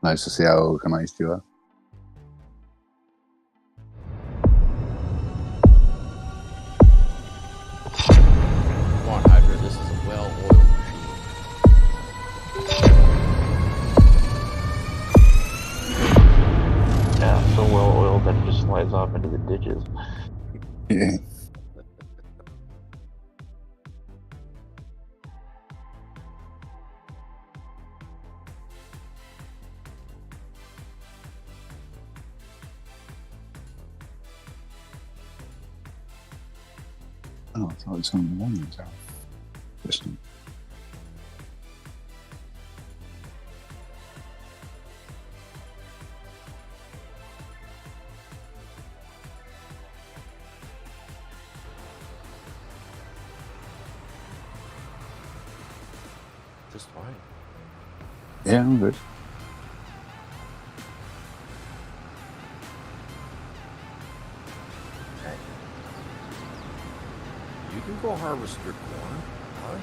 Nice to see how organized you are. Come on, Hydra, this is a well-oiled machine. Yeah, so well-oiled that it just slides off into the ditches. Yeah. Oh, I thought it's on the ones out. Listen. Just fine. Yeah, I'm good. You can go harvest your corn. How are you?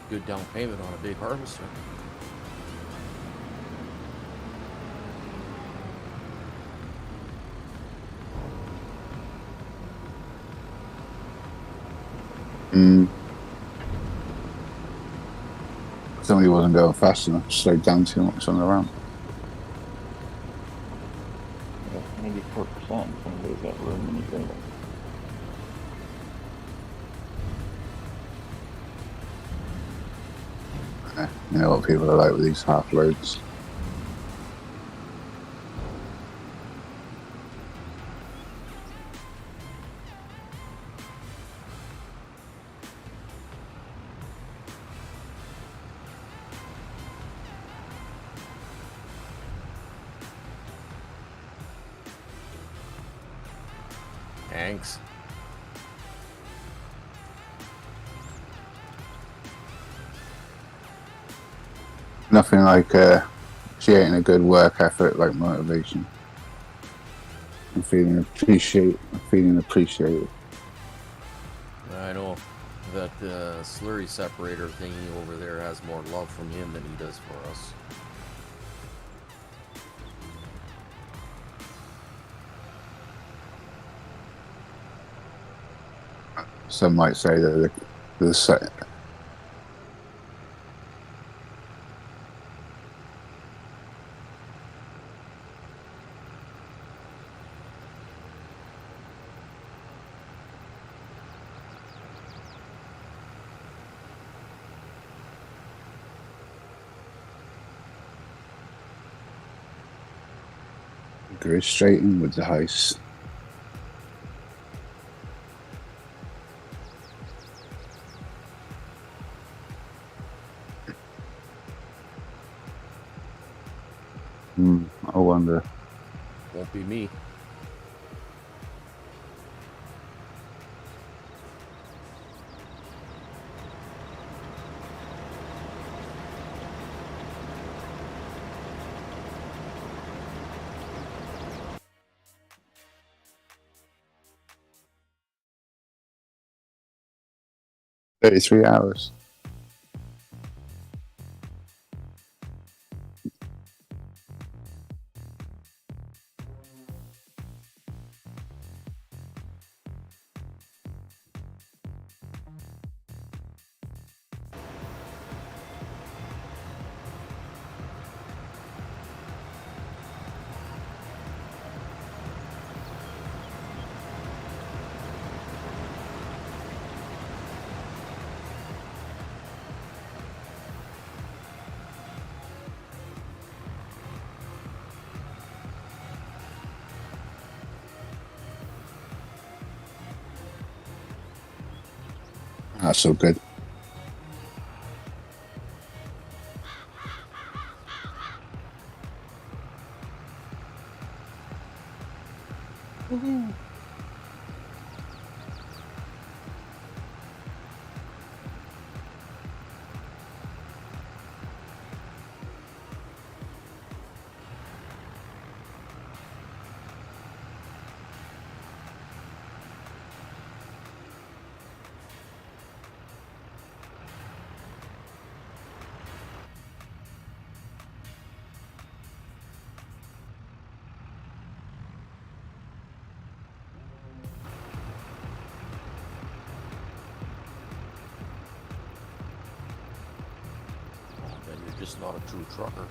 Good down payment on a big harvester. Somebody wasn't going fast enough, slowed down too much on the ramp. Yeah, 94%. Somebody's got room in the trailer. You know what people are like with these half loads. Thanks. Nothing like creating a good work effort like motivation. And feeling appreciated. I know that slurry separator thingy over there has more love from him than he does for us. Some might say that the set. Go straight in with the heist. I wonder. Won't be me. $33 hours. That's so good. just not a true trucker.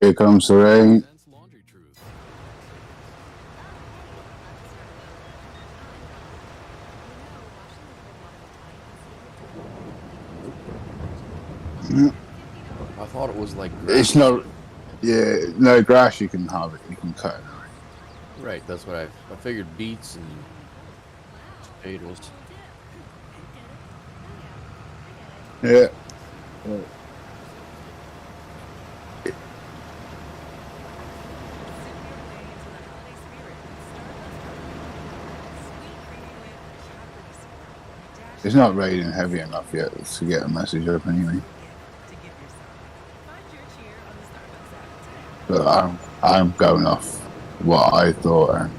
Here comes the rain. I thought it was like It's not. Yeah, no grass. You can have it. You can cut it. Right, that's what I figured. Beets and potatoes. Yeah. It's not raining heavy enough yet to get a message up anyway. But I'm going off what I thought, and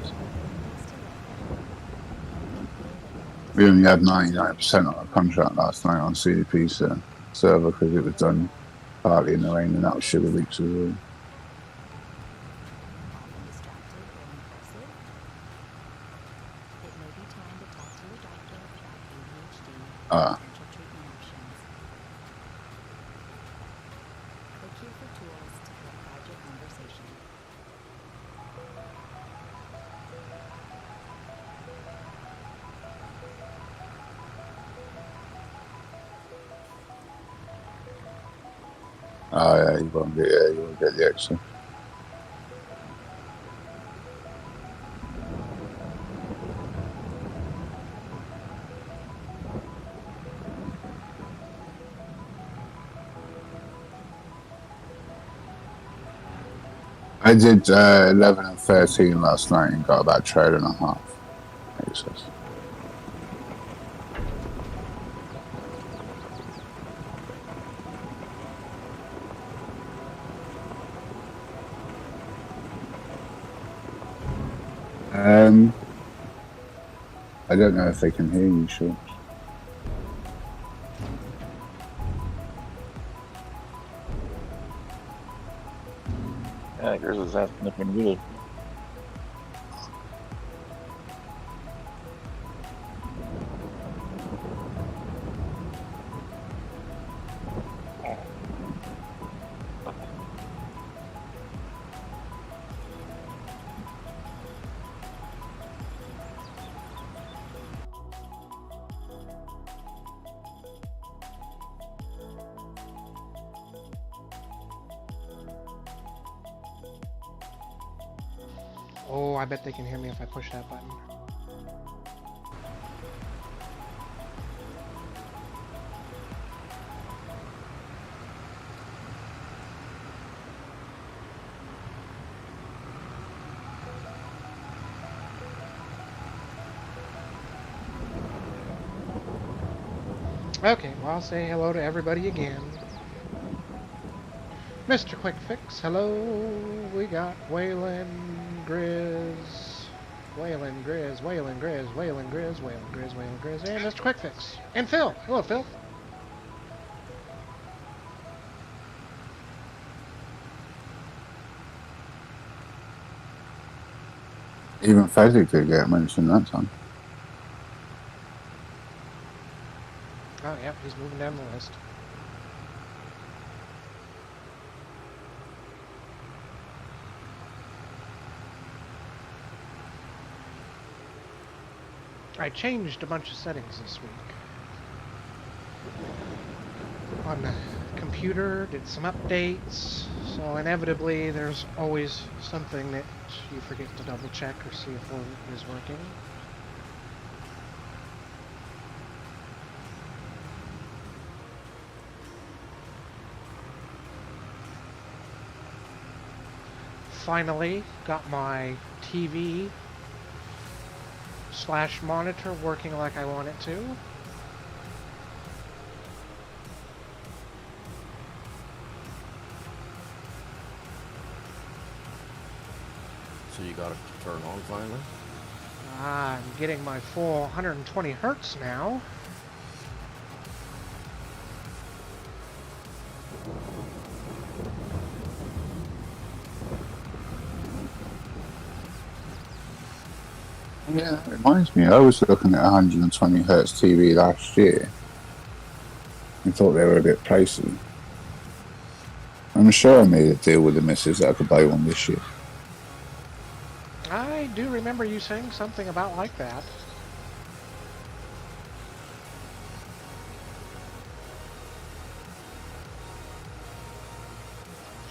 we only had 99% on our contract last night on CDP's server because it was done partly in the rain, and that was sugar leaks as well. Oh yeah, you won't get the extra. I did 11 and 13 last night and got about a trailer and a half. Excess. I don't know if they can hear you, sure. Yeah, yours is asking if we're muted. Oh, I bet they can hear me if I push that button. Okay, well, I'll say hello to everybody again. Mr. Quick Fix, hello. We got Waylon Grizz, Waylon Grizz, Waylon Grizz, Waylon Grizz, Waylon Grizz, Waylon Grizz, and Mr. Quick Fix. And Phil. Hello, Phil. Even Fezzik could get mentioned that time. Oh, yep, he's moving down the list. I changed a bunch of settings this week. On the computer, did some updates, So inevitably, there's always something that you forget to double check or see if one is working. Finally got my TV / monitor working like I want it to. So you got it to turn on finally? I'm getting my full 120 hertz now. Yeah, that reminds me. I was looking at 120 hertz TV last year and thought they were a bit pricey. I'm sure I made a deal with the missus that I could buy one this year. I do remember you saying something about like that.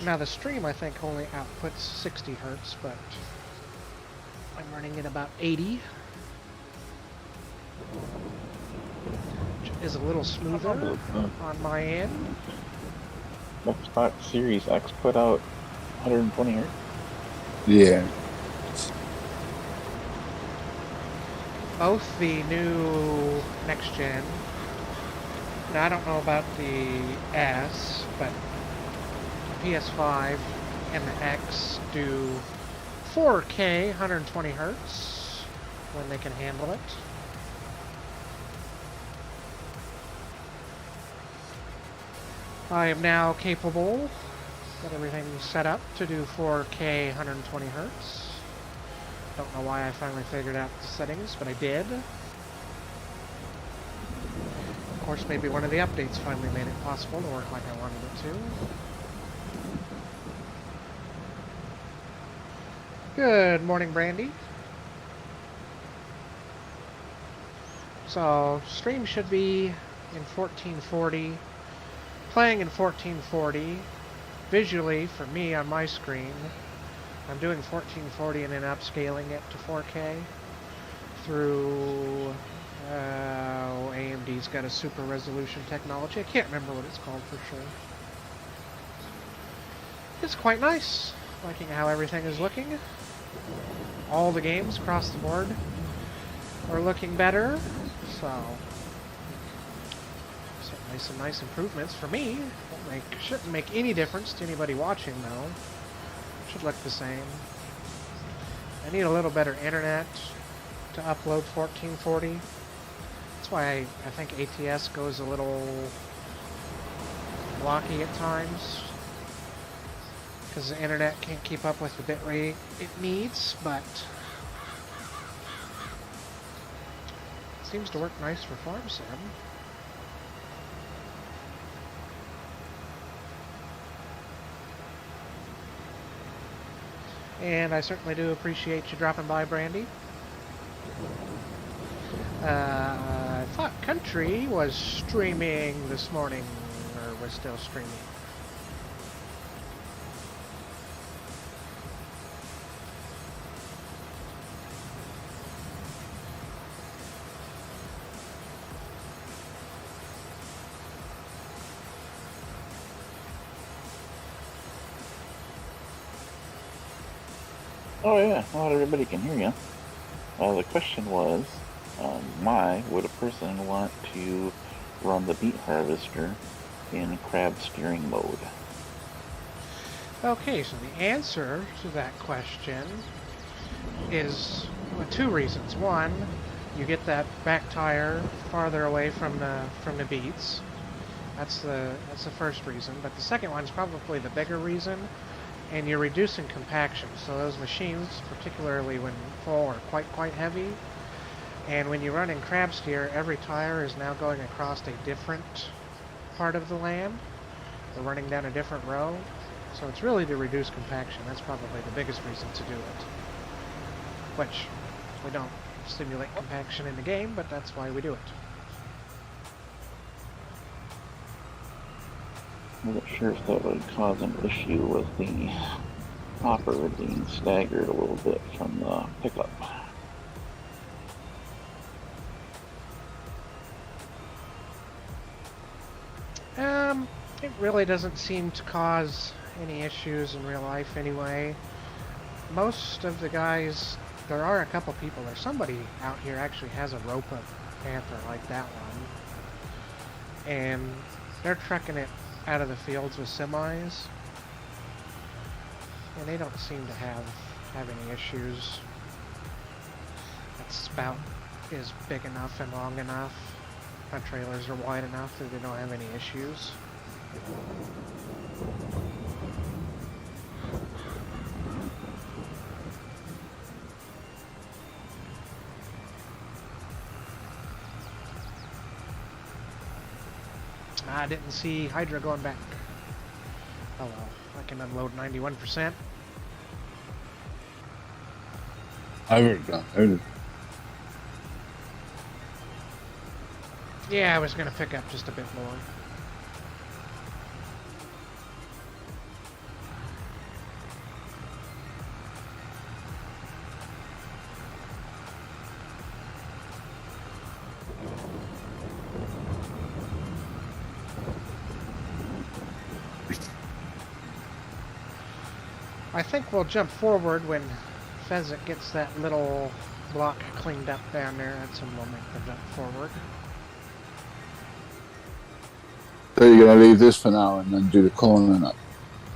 Now the stream, I think, only outputs 60 hertz, but I'm running at about 80. Which is a little smoother on my end. Xbox Series X put out 120 hertz. Yeah. Both the new next gen. Now I don't know about the S, but the PS5 and the X do 4K 120 hertz when they can handle it. I am now capable, got everything set up to do 4K 120 hertz. Don't know why I finally figured out the settings, but I did. Of course, maybe one of the updates finally made it possible to work like I wanted it to. Good morning, Brandy. So, stream should be in 1440, playing in 1440. Visually, for me on my screen, I'm doing 1440 and then upscaling it to 4K through AMD's got a super resolution technology. I can't remember what it's called for sure. It's quite nice. Liking how everything is looking. All the games across the board are looking better, so certainly some nice improvements for me. Shouldn't make any difference to anybody watching though. Should look the same. I need a little better internet to upload 1440. That's why I think ATS goes a little blocky at times, because the internet can't keep up with the bitrate it needs, but it seems to work nice for Farm Sim. And I certainly do appreciate you dropping by, Brandy. I thought Country was streaming this morning, or was still streaming. Oh yeah, not everybody can hear you. The question was, why would a person want to run the beet harvester in crab steering mode? Okay, so the answer to that question is two reasons. One, you get that back tire farther away from the beets. That's the first reason. But the second one is probably the bigger reason. And you're reducing compaction. So those machines, particularly when full, are quite heavy. And when you run in crab steer, every tire is now going across a different part of the land. They're running down a different row. So it's really to reduce compaction. That's probably the biggest reason to do it. Which, we don't simulate compaction in the game, but that's why we do it. Wasn't sure if that would cause an issue with the hopper being staggered a little bit from the pickup. It really doesn't seem to cause any issues in real life anyway. Most of the guys, there are a couple people, there's somebody out here actually has a Ropa Panther like that one. And they're trucking it out of the fields with semis. And they don't seem to have any issues. That spout is big enough and long enough. My trailers are wide enough that they don't have any issues. I didn't see Hydra going back. Oh well, I can unload 91%. I would have done. Yeah, I was gonna pick up just a bit more. I think we'll jump forward when Pheasant gets that little block cleaned up down there. That's a moment to jump forward. So you're gonna leave this for now and then do the corner and then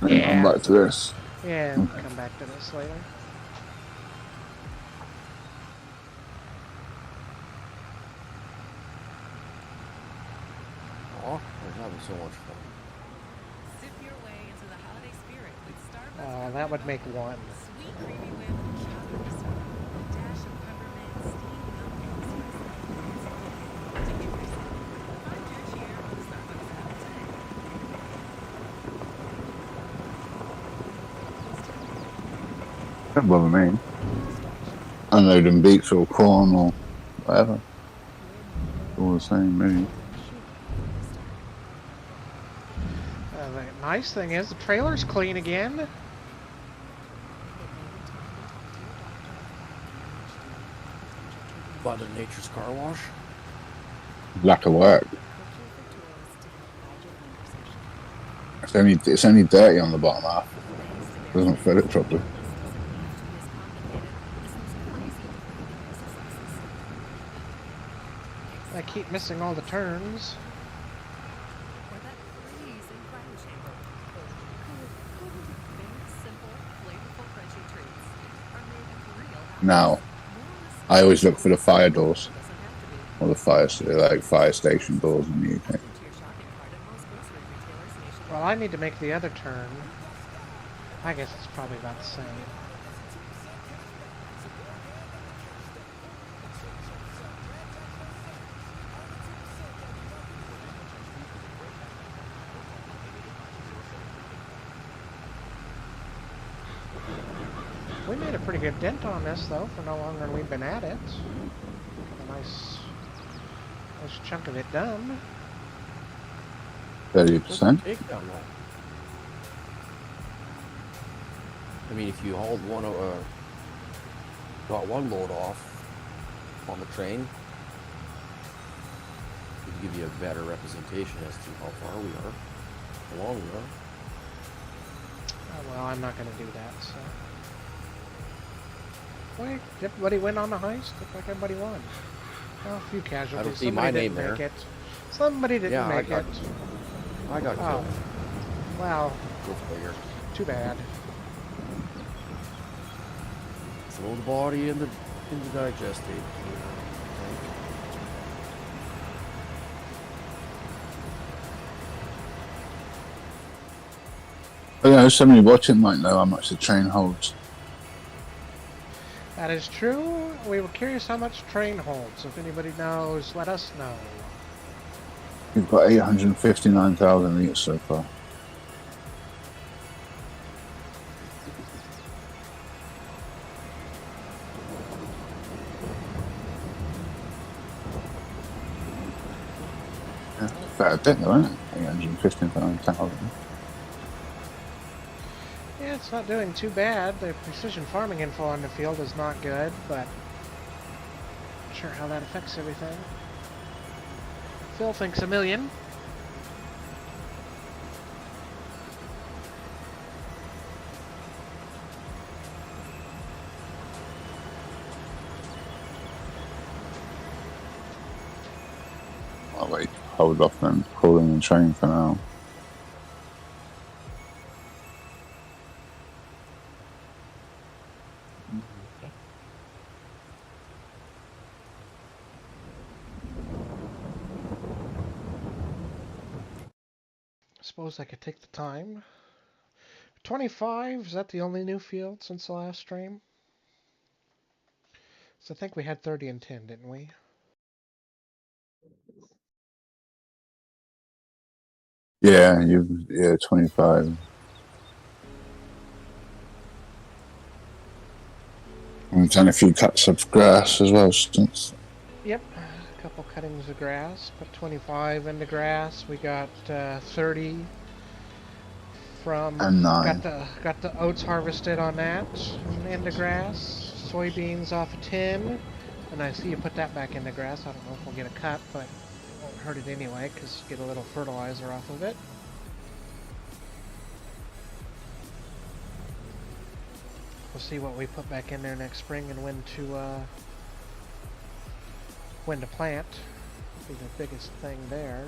Yeah. come back to this. Yeah, we'll come back to this later. Oh, we're having so much fun. Sip your way into the holiday spirit with Starbucks. That would make one. Sweet creamy whip, chocolate crystal, a dash of peppermint, steamed milk, and sweet. To give yourself a fun cashier on the Starbucks app today. Don't bother me. Unloading beets or corn or whatever. All the same, really. The nice thing is the trailer's clean again. Mother Nature's car wash. Lack of work. It's only dirty on the bottom half. Doesn't fill it properly. I keep missing all the turns. Or that freezing cryo chamber. Very simple, flavorful crunchy treats are made of real Now, I always look for the fire doors. Or the fire station doors in the UK. Well, I need to make the other turn. I guess it's probably about the same. We made a pretty good dent on this, though, for no longer than we've been at it. Got a nice chunk of it done. 30%. Take that long. I mean, if you hauled got one load off on the train, it would give you a better representation as to how far we are, how long we are. Oh, well, I'm not going to do that, so. Wait, did everybody win on the heist? Looked like everybody won. Well, a few casualties. I don't see Somebody my name didn't make there. it. Somebody didn't make it. I got Oh, killed. well, Go figure. too bad. Throw the body in the digestate. But yeah, somebody watching might know how much the train holds. That is true. We were curious how much train holds. If anybody knows, let us know. We've got 859,000 litres so far. Yeah, fair bit though, isn't it? 859,000. it's not doing too bad. The precision farming info on the field is not good, but not sure how that affects everything. Phil thinks 1,000,000. I'll wait, hold off and call in the train for now. Suppose I could take the time. 25, is that the only new field since the last stream? So I think we had 30 and 10, didn't we? Yeah, 25. We've done a few cuts of grass as well since. Yep, a couple cuttings of grass, put 25 in the grass. We got 30 from And 9. got the oats harvested on that in the grass. Soybeans off of 10, and I see you put that back in the grass. I don't know if we'll get a cut, but it won't hurt it anyway because you get a little fertilizer off of it. We'll see what we put back in there next spring and when to plant. Be the biggest thing there.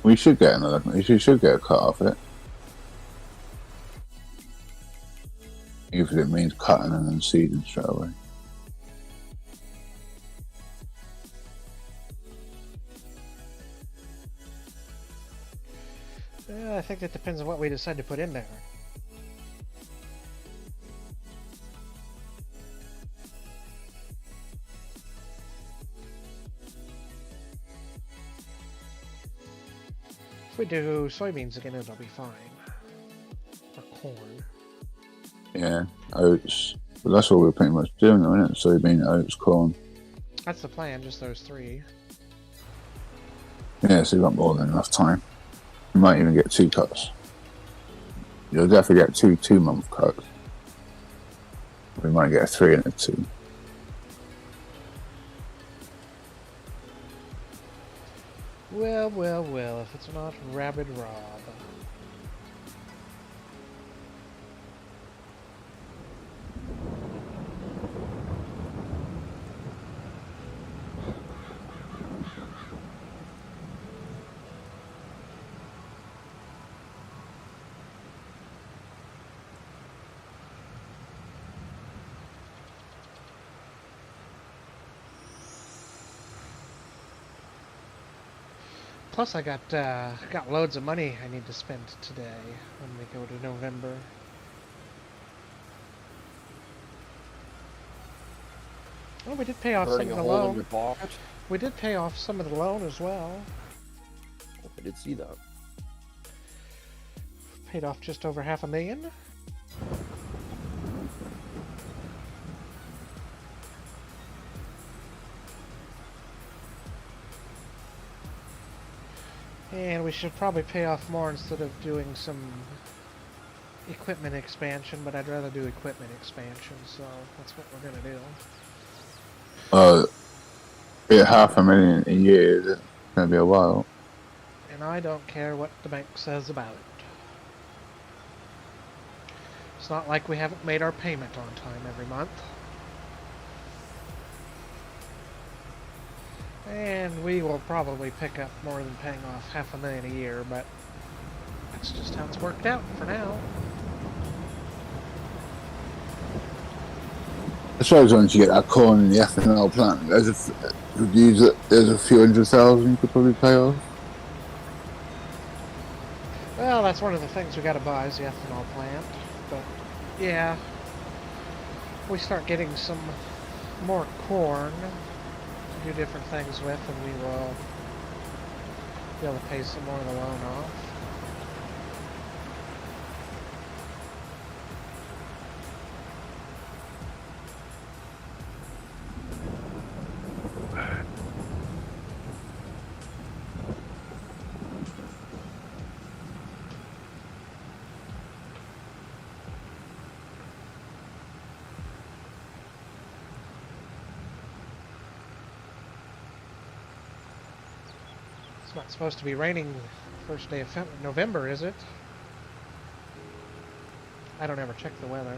We should get another. We should get a cut off it. Even if it means cutting and then seeding straight away. I think that depends on what we decide to put in there. If we do soybeans again, it'll be fine. Or corn. Yeah, oats. But that's what we're pretty much doing, though, isn't it? Soybean, oats, corn. That's the plan, just those three. Yeah, so you've got more than enough time. You might even get 2 cuts. You'll definitely get 2 2-month cuts. We might get a 3 and a 2. Well, well, well, if it's not Rabid Rob. Plus, I got loads of money I need to spend today when we go to November. Oh, we did pay off some Burning of a the hole in loan. your pocket. We did pay off some of the loan as well. Oh, I did see that. Paid off just over $500,000. And we should probably pay off more instead of doing some equipment expansion, but I'd rather do equipment expansion, so that's what we're going to do. Yeah, $500,000 a year. It's going to be a while. And I don't care what the bank says about it. It's not like we haven't made our payment on time every month. And we will probably pick up more than paying off $500,000 a year, but that's just how it's worked out for now. I suppose once you get that corn in the ethanol plant, there's a few $100,000 you could probably pay off. Well, that's one of the things we got to buy is the ethanol plant. But yeah, we start getting some more corn to do different things with, and we will be able to pay some more of the loan off. not supposed to be raining first day of November, is it? I don't ever check the weather.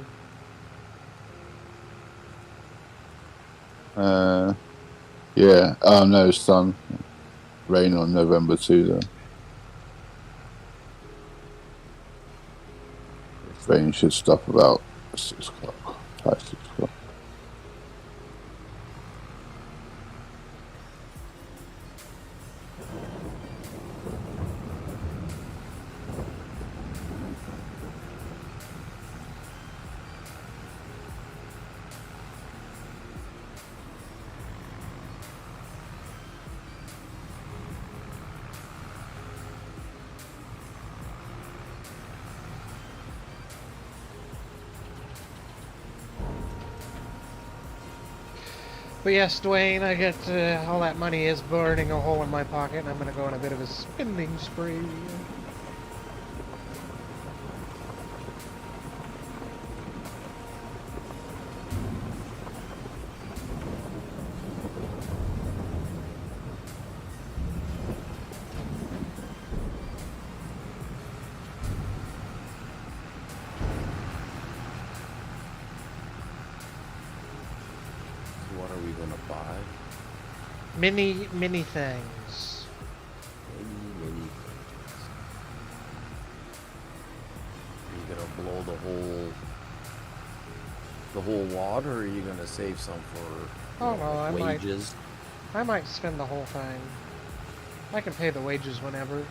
Yeah. Oh no, sun. Rain on November 2 though. Rain should stop about 6 o'clock. 5, 6 o'clock. But yes, Dwayne, I get all that money is burning a hole in my pocket, and I'm going to go on a bit of a spending spree. What are we gonna buy? Many things. Many things. Are you gonna blow the whole wad, or are you gonna save some for Oh no, wages? I might spend the whole thing. I can pay the wages whenever.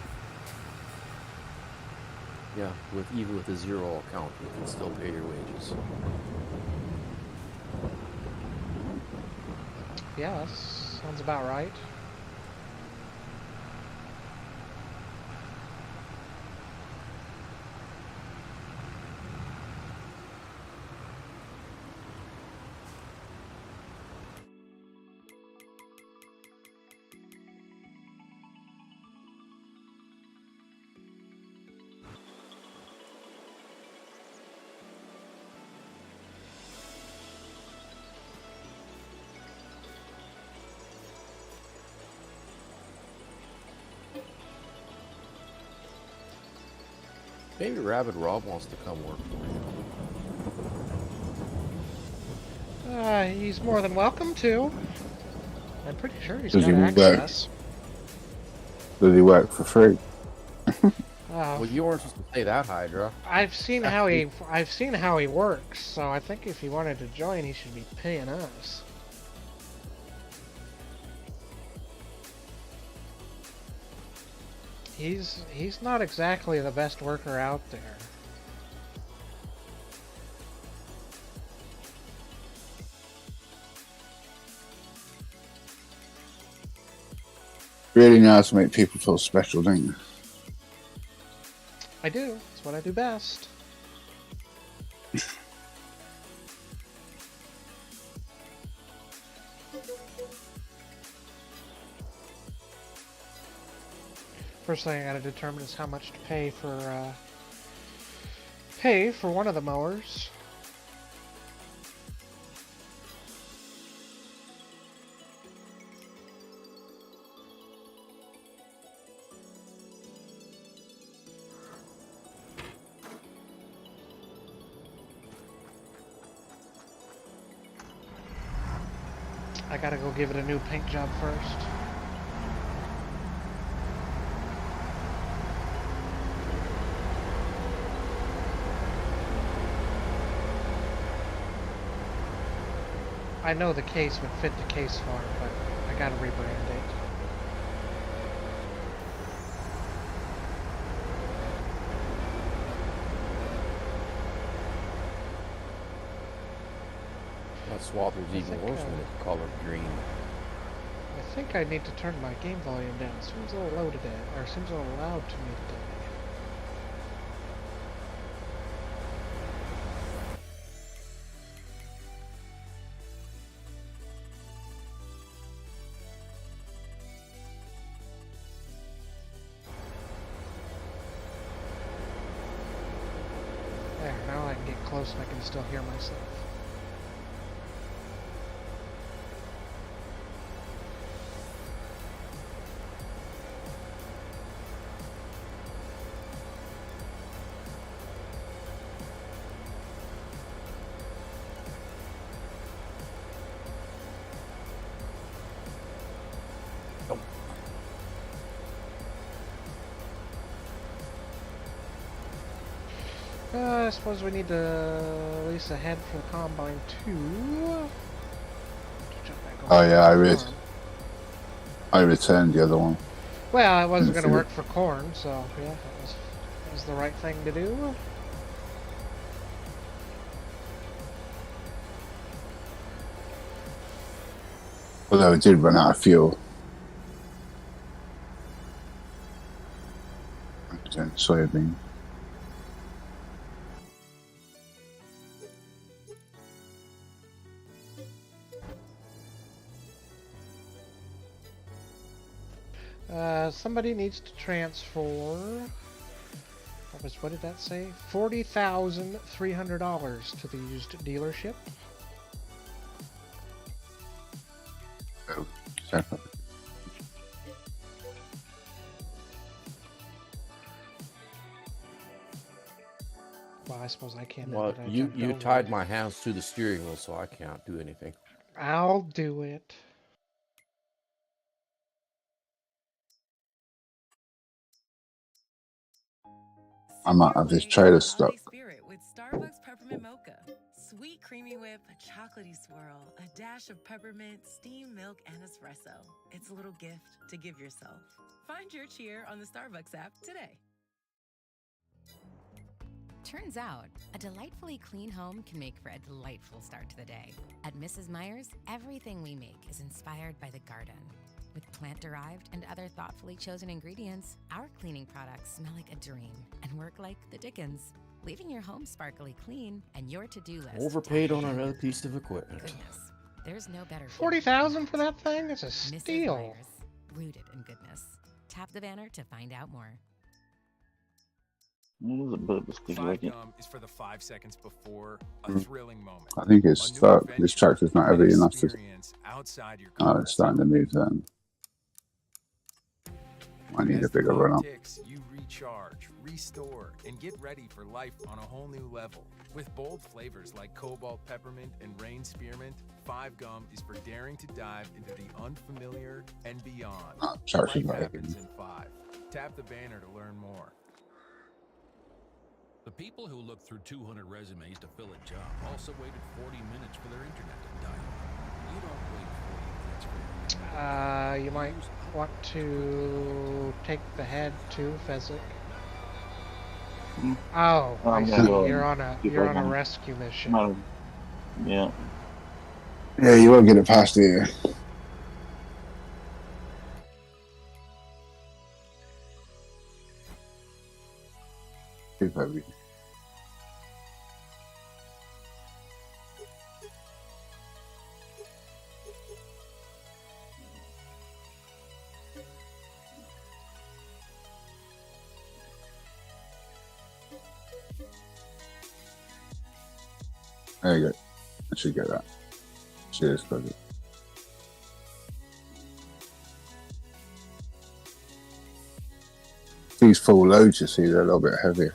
Yeah, even with a zero account, you can still pay your wages. Yeah, that sounds about right. Maybe Rabbit Rob wants to come work for you. He's more than welcome to. I'm pretty sure he's Does got he access. Does he work for free? Well, you weren't supposed to say that, Hydra. I've seen how he works, so I think if he wanted to join, he should be paying us. He's not exactly the best worker out there. Really know how to make people feel special, don't you? I do. It's what I do best. First thing I gotta determine is how much to pay for one of the mowers. I gotta go give it a new paint job first. I know the case would fit the case farm, but I gotta rebrand it. That swath was even worse when it's colored green. I think I need to turn my game volume down. Seems a little low today, or seems a little loud to me today. There, now I can get close and I can still hear myself. I suppose we need to lease a head for the Combine 2. Jump back over Oh to yeah, the farm. I returned the other one. Well, it wasn't going to see work for corn, so yeah, that was the right thing to do. Although it did run out of fuel. Soybean. Somebody needs to transfer. What did that say? $40,300 to the used dealership. Oh, separate. Well, I suppose I can't. Well, you tied my hands to the steering wheel, so I can't do anything. I'll do it. I might have this trailer stuck. Spirit with Starbucks peppermint mocha. Sweet creamy whip, a chocolatey swirl, a dash of peppermint, steamed milk, and espresso. It's a little gift to give yourself. Find your cheer on the Starbucks app today. Turns out, a delightfully clean home can make for a delightful start to the day. At Mrs. Meyer's, everything we make is inspired by the garden. With plant-derived and other thoughtfully chosen ingredients, our cleaning products smell like a dream and work like the Dickens, leaving your home sparkly clean and your to-do list. Overpaid on another piece of equipment. Goodness, there's no better. 40,000 for that thing? That's a Mrs. steal. Meyer's, rooted in goodness. Tap the banner to find out more. It is a bit of a squeaky wicket. Is for the 5 seconds before a thrilling moment. I think it's stuck. This tractor's not heavy enough to. Outside your Oh, it's starting to move then. I need a bigger run up. You recharge, restore, and get ready for life on a whole new level. With bold flavors like cobalt peppermint and rain spearmint, 5 Gum is for daring to dive into the unfamiliar and beyond. Tractor's Life not heavy. happens in 5. Tap the banner to learn more. The people who looked through 200 resumes to fill a job also waited 40 minutes for their internet to die. You don't wait 40 minutes for your You might want to take the head too, Fezzik. Oh, I see. You're on a rescue mission. Yeah. Yeah, you won't get it past here. Too heavy. There you go. I should get that. Cheers, buddy. These full loads, you see, they're a little bit heavier.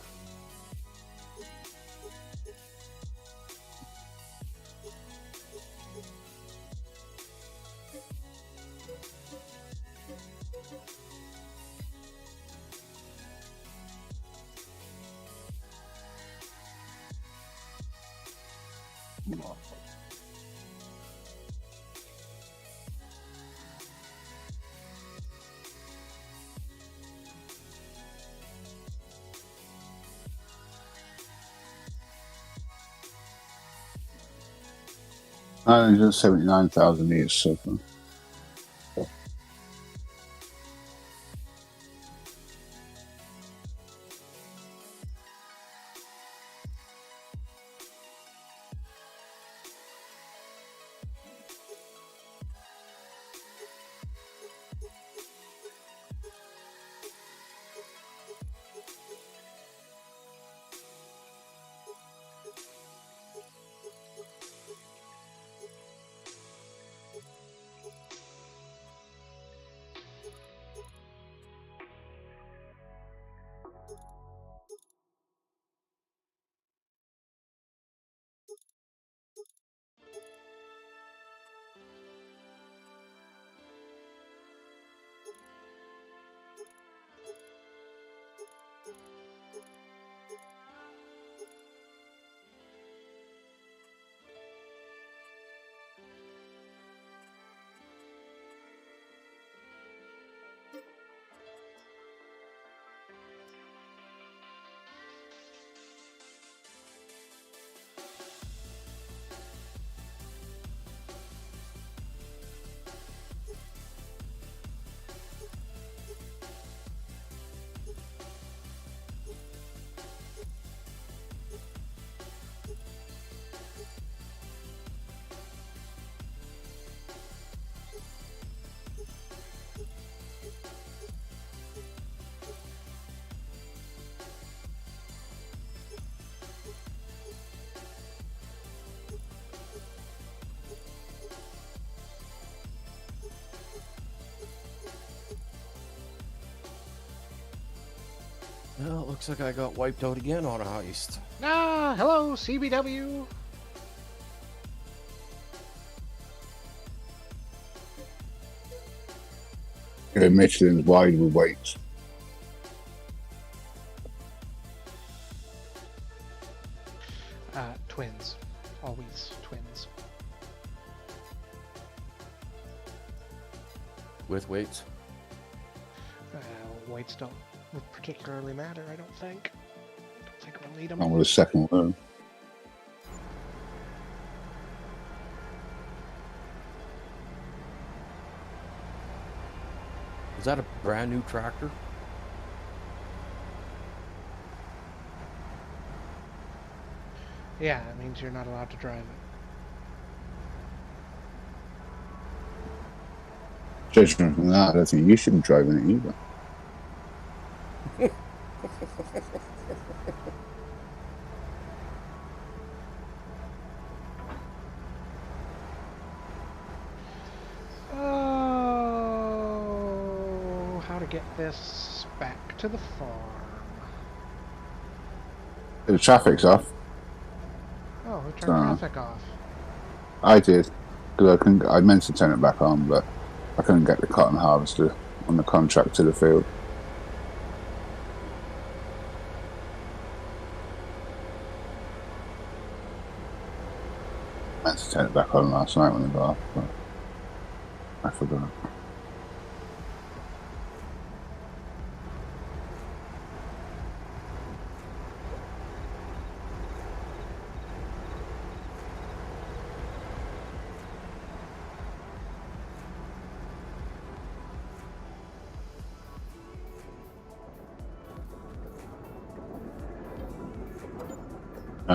Just 79,000 meters so far. Well, it looks like I got wiped out again on a heist. Ah, hello, CBW. Yeah, Michelin's wide with weights. Twins. Always twins. With weights? Weights don't particularly matter, I don't think. I don't think we'll need them. Not with a second load. Is that a brand new tractor? Yeah, it means you're not allowed to drive it. Judging from that, I don't think you should be driving it either. Oh, how to get this back to the farm. The traffic's off. Oh, who turned traffic off? I did. Because I meant to turn it back on, but I couldn't get the cotton harvester on the contract to the field. I meant to turn it back on last night when I got off, but I forgot.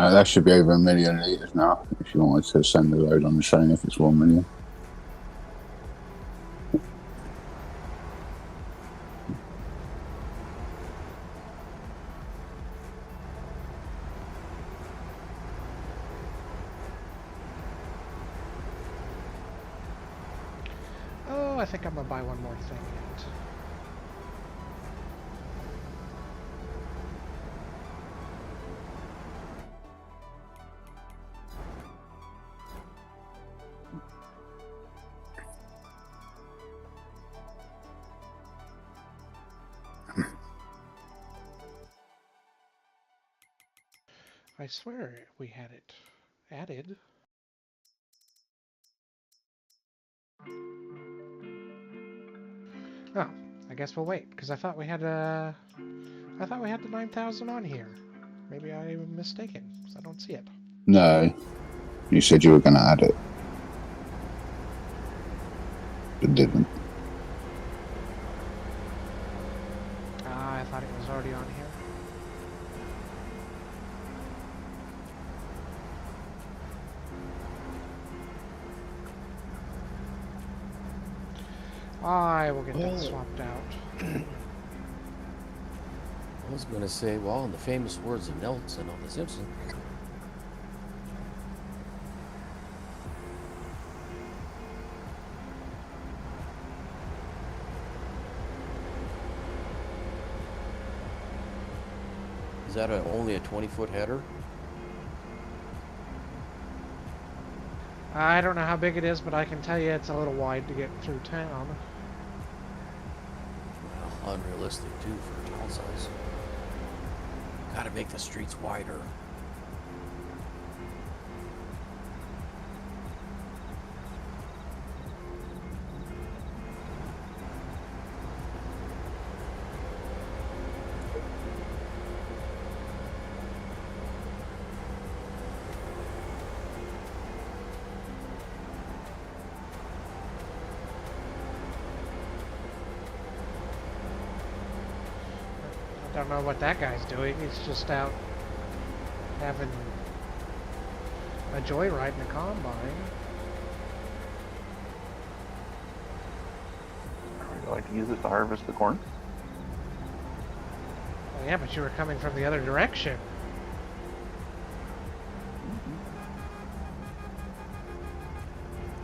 That should be over 1 million litres now, if you wanted to send the load on the train, if it's 1 million. Oh, I think I'm gonna buy one more thing yet. I swear we had it added. Oh, I guess we'll wait, because I thought we had the 9,000 on here. Maybe I'm mistaken, because I don't see it. No, you said you were going to add it, but didn't. Ah, I thought it was already on here. I will get that swapped out. I was going to say, well, in the famous words of Nelson on The Simpsons. Is that only a 20-foot header? I don't know how big it is, but I can tell you it's a little wide to get through town. Well, unrealistic, too, for town size. Gotta make the streets wider. I don't know what that guy's doing. He's just out having a joyride in a combine. Would you like to use it to harvest the corn? Well, yeah, but you were coming from the other direction.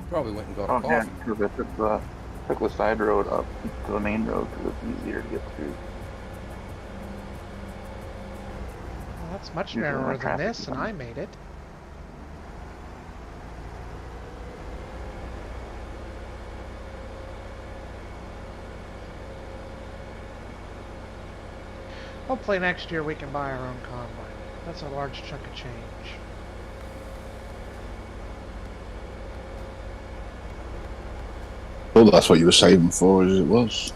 Probably went and got a Oh, yeah, coffee. because I took the side road up to the main road because it's easier to get through. That's much Usually when narrower than traffic this, and comes. I made it. Hopefully next year we can buy our own combine. That's a large chunk of change. Well, that's what you were saving for, as it was.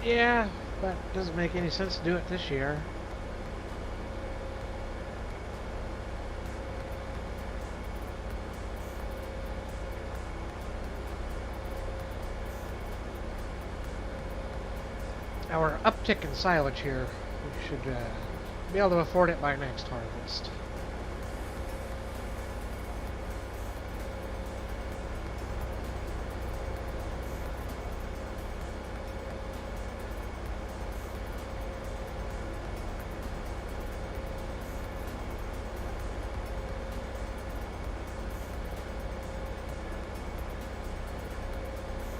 Yeah, but it doesn't make any sense to do it this year. Our uptick in silage here, we should be able to afford it by next harvest.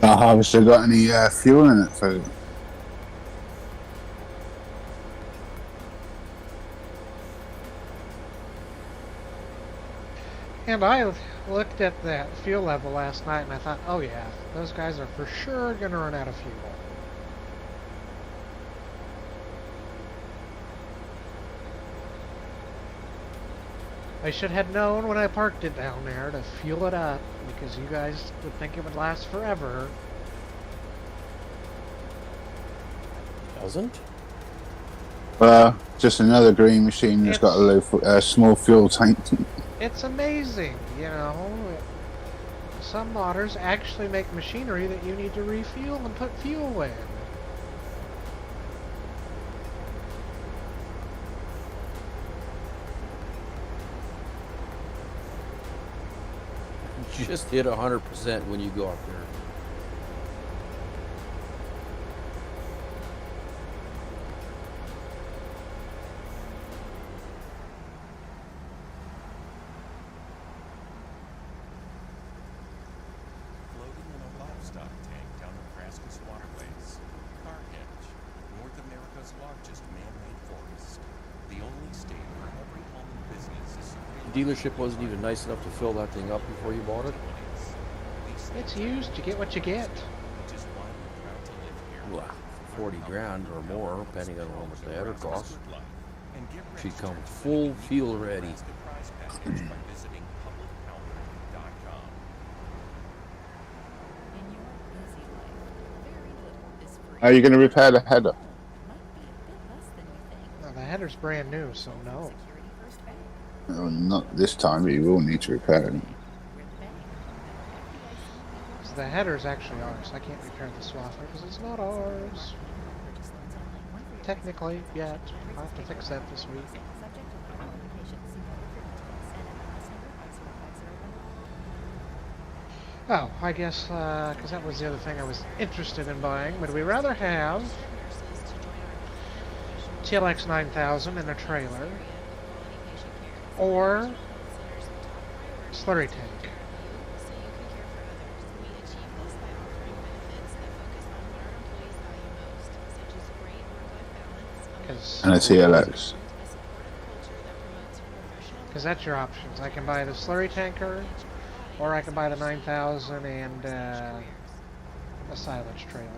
That harvester got any fuel in it for? And I looked at that fuel level last night and I thought, oh yeah, those guys are for sure going to run out of fuel. I should have known when I parked it down there to fuel it up, because you guys would think it would last forever. Doesn't? Just another green machine that's got a low, small fuel tank. It's amazing, you know. Some modders actually make machinery that you need to refuel and put fuel in. Just hit 100% when you go up there. Floating in a livestock tank down Nebraska's waterways, Carhenge, North America's largest man-made forest. The only state where every home and business is The dealership wasn't even nice enough to fill that thing up before you bought it. It's used, you get what you get. which is why we're proud to live here. Well, 40 grand or more, depending on how much the header costs. And get She'd come registered full fuel ready. Nebraska prize package by visiting publicpower.com. In your busy life, very little is free. Are you going to repair the header? Might be a bit less than you think. Well, the header's brand new, so no. Security First Bank. Well, not this time, but you will need to repair it. We're the bank. FDIC. So the header's actually ours. I can't repair the swather because it's not ours. Purchase loans only. One for your Technically, yet. I'll have to fix that this week. subject to loan qualifications. See better for details. And MLS number 5050. Oh, I guess, because that was the other thing I was interested in buying. Would we rather have TLX 9000 in a trailer or slurry tank? And a TLX. Because that's your options. I can buy the slurry tanker, or I can buy the 9000 and a silage trailer.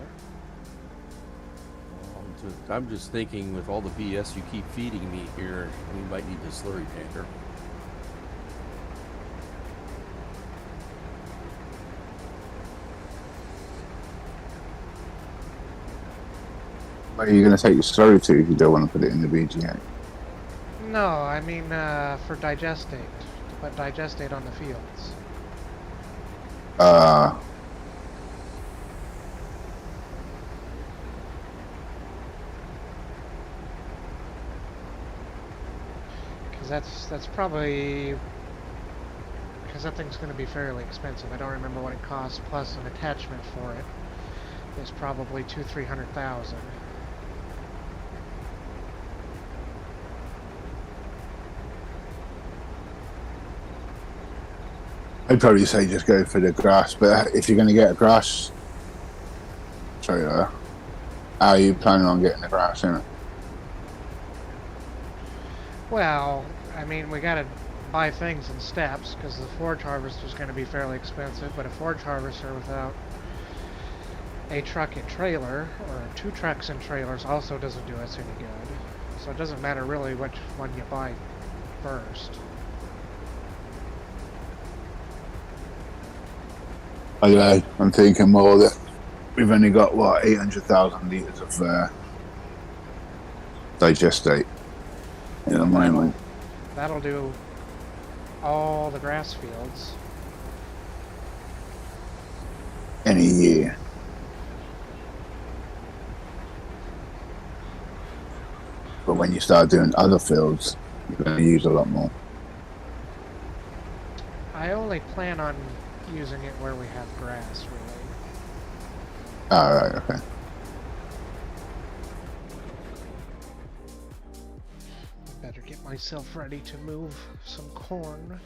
I'm just thinking, with all the BS you keep feeding me here, we might need the slurry tanker. Where are you going to take your slurry to if you don't want to put it in the BGA? No, I mean for digestate. To put digestate on the fields. Because that's probably... Because that thing's going to be fairly expensive. I don't remember what it costs, plus an attachment for it is probably $200,000-300,000. I'd probably say just go for the grass, but if you're going to get a grass trailer, how are you planning on getting the grass in it? Well, I mean, we gotta buy things in steps because the forage harvester is going to be fairly expensive, but a forage harvester without a truck and trailer, or 2 trucks and trailers, also doesn't do us any good. So it doesn't matter really which one you buy first. I don't know. I'm thinking more that we've only got, what, 800,000 litres of digestate in the moment. That'll do all the grass fields. Any year. But when you start doing other fields, you're going to use a lot more. I only plan on using it where we have grass, really. Oh, right, okay. Better get myself ready to move some corn.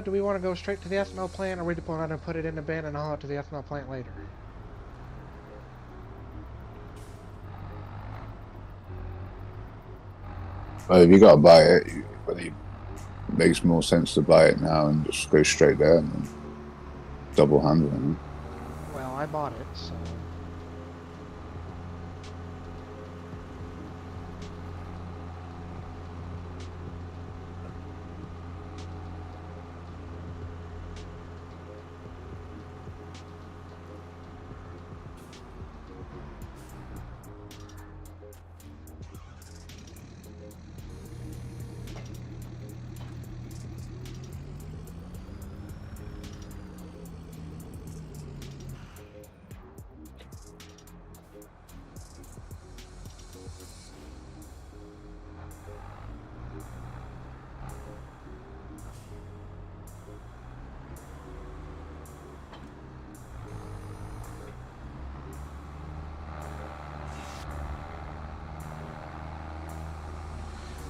Do we want to go straight to the ethanol plant, or we want to put it in the bin and haul it to the ethanol plant later? Well, if you got to buy it, it makes more sense to buy it now and just go straight there and then double handling. Well, I bought it, so...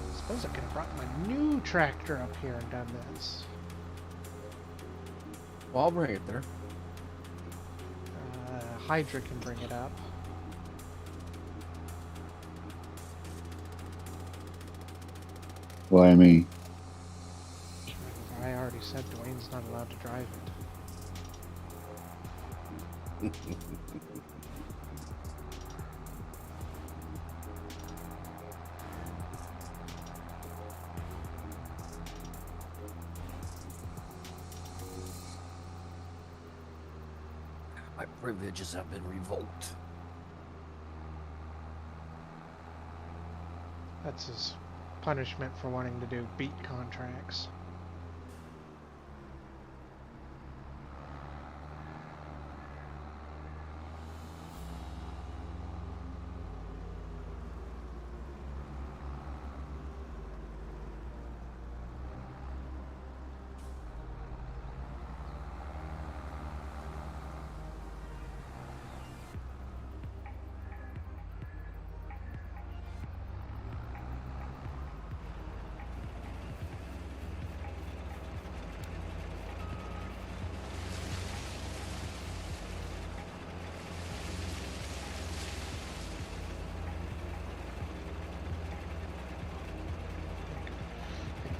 I suppose I could have brought my new tractor up here and done this. Well, I'll bring it there. Hydra can bring it up. Why me? I already said Dwayne's not allowed to drive it. My privileges have been revoked. That's his punishment for wanting to do beat contracts.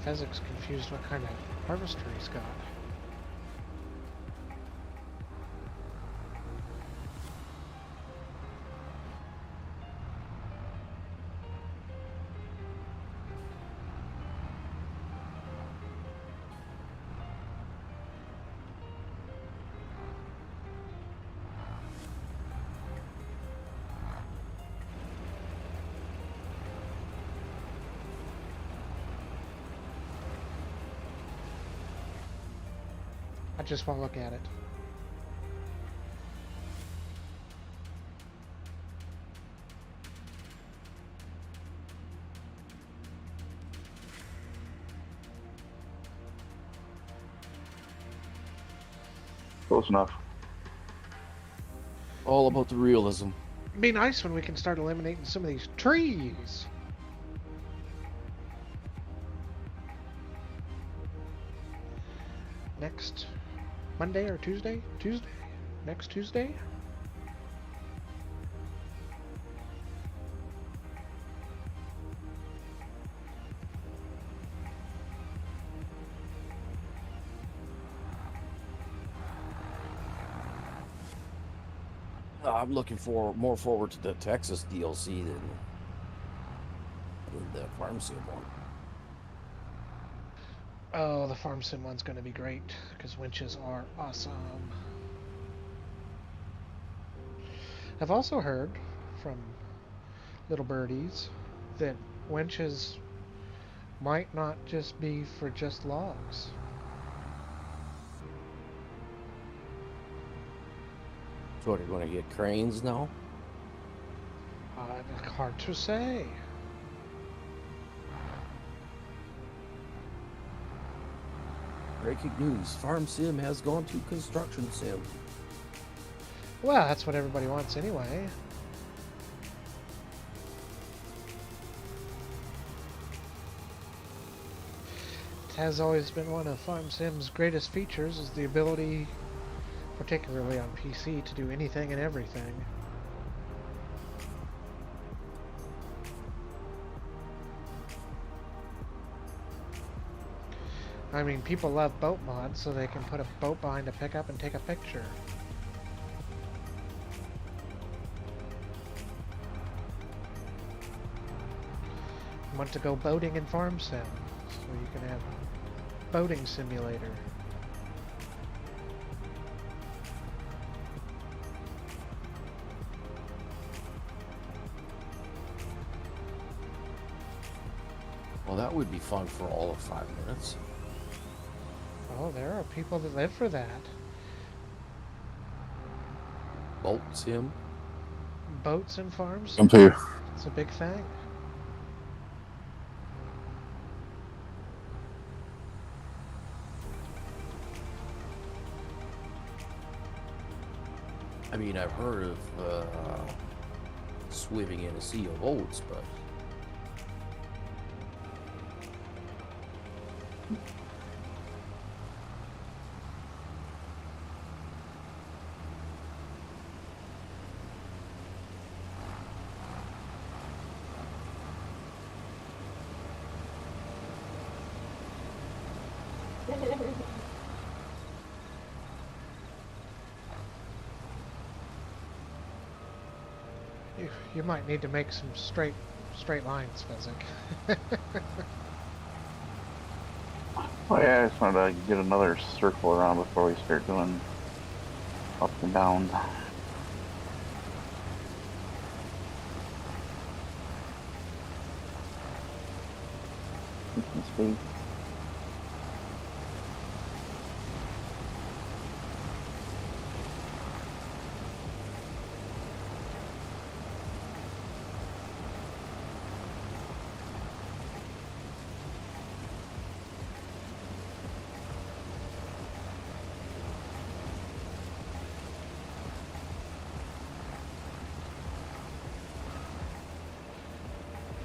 Fezzik's confused what kind of harvester he's got. I just won't look at it. Close enough. All about the realism. It'd be nice when we can start eliminating some of these trees. Next Monday or Tuesday? Tuesday? Next Tuesday? I'm looking more forward to the Texas DLC than the Farm Sim one. Oh, the Farm Sim one's going to be great because winches are awesome. I've also heard from little birdies that winches might not just be for just logs. So what, are you going to get cranes now? Hard to say. Breaking news, Farm Sim has gone to Construction Sim. Well, that's what everybody wants anyway. It has always been one of Farm Sim's greatest features is the ability, particularly on PC, to do anything and everything. I mean, people love boat mods, so they can put a boat behind a pickup and take a picture. Want to go boating in Farm Sim, so you can have a boating simulator. Well, that would be fun for all of 5 minutes. Oh, there are people that live for that. Boat Sim. Boats and farms. Some people, It's a big thing. I mean, I've heard of swimming in a sea of oats, but You might need to make some straight lines, Physic. Oh yeah, I just wanted to get another circle around before we start doing up and down. Some space.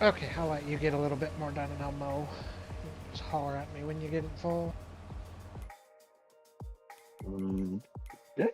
Okay, I'll let you get a little bit more done and I'll mow. Just holler at me when you get it full. Yeah.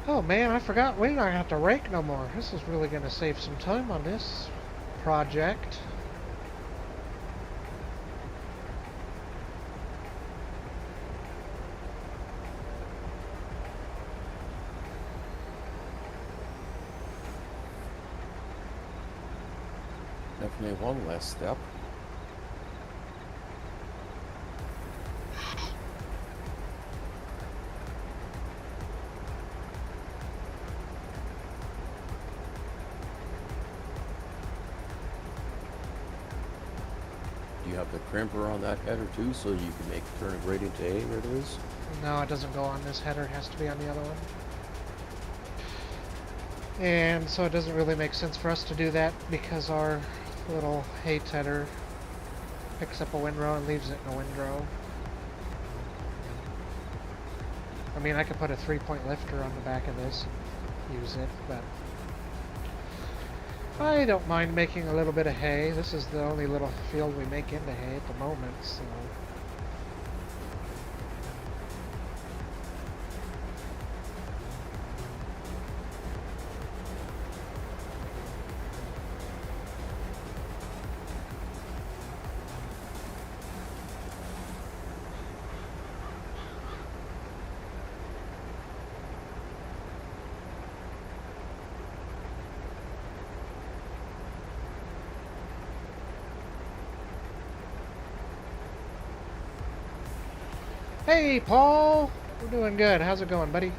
Oh man, I forgot we don't have to rake no more. This is really going to save some time on this project. definitely one less step. Do you have the crimper on that header too, so you can turn it right into hay where it is? No, it doesn't go on this header. It has to be on the other one. And so it doesn't really make sense for us to do that because our little hay tedder picks up a windrow and leaves it in a windrow. I mean, I could put a 3-point lifter on the back of this and use it, but I don't mind making a little bit of hay. This is the only little field we make into hay at the moment, so... Hey, Paul! We're doing good. How's it going, buddy?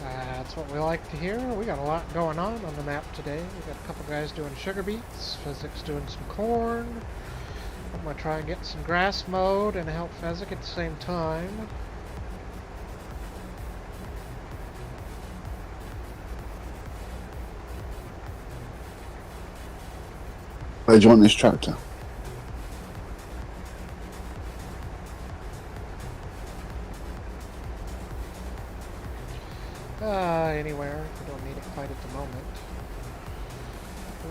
That's what we like to hear. We got a lot going on the map today. We got a couple guys doing sugar beets, Physics doing some corn. I'm going to try and get some grass mowed and help Fezzik at the same time. Where do you want this tractor? Anywhere. We don't need it quite at the moment.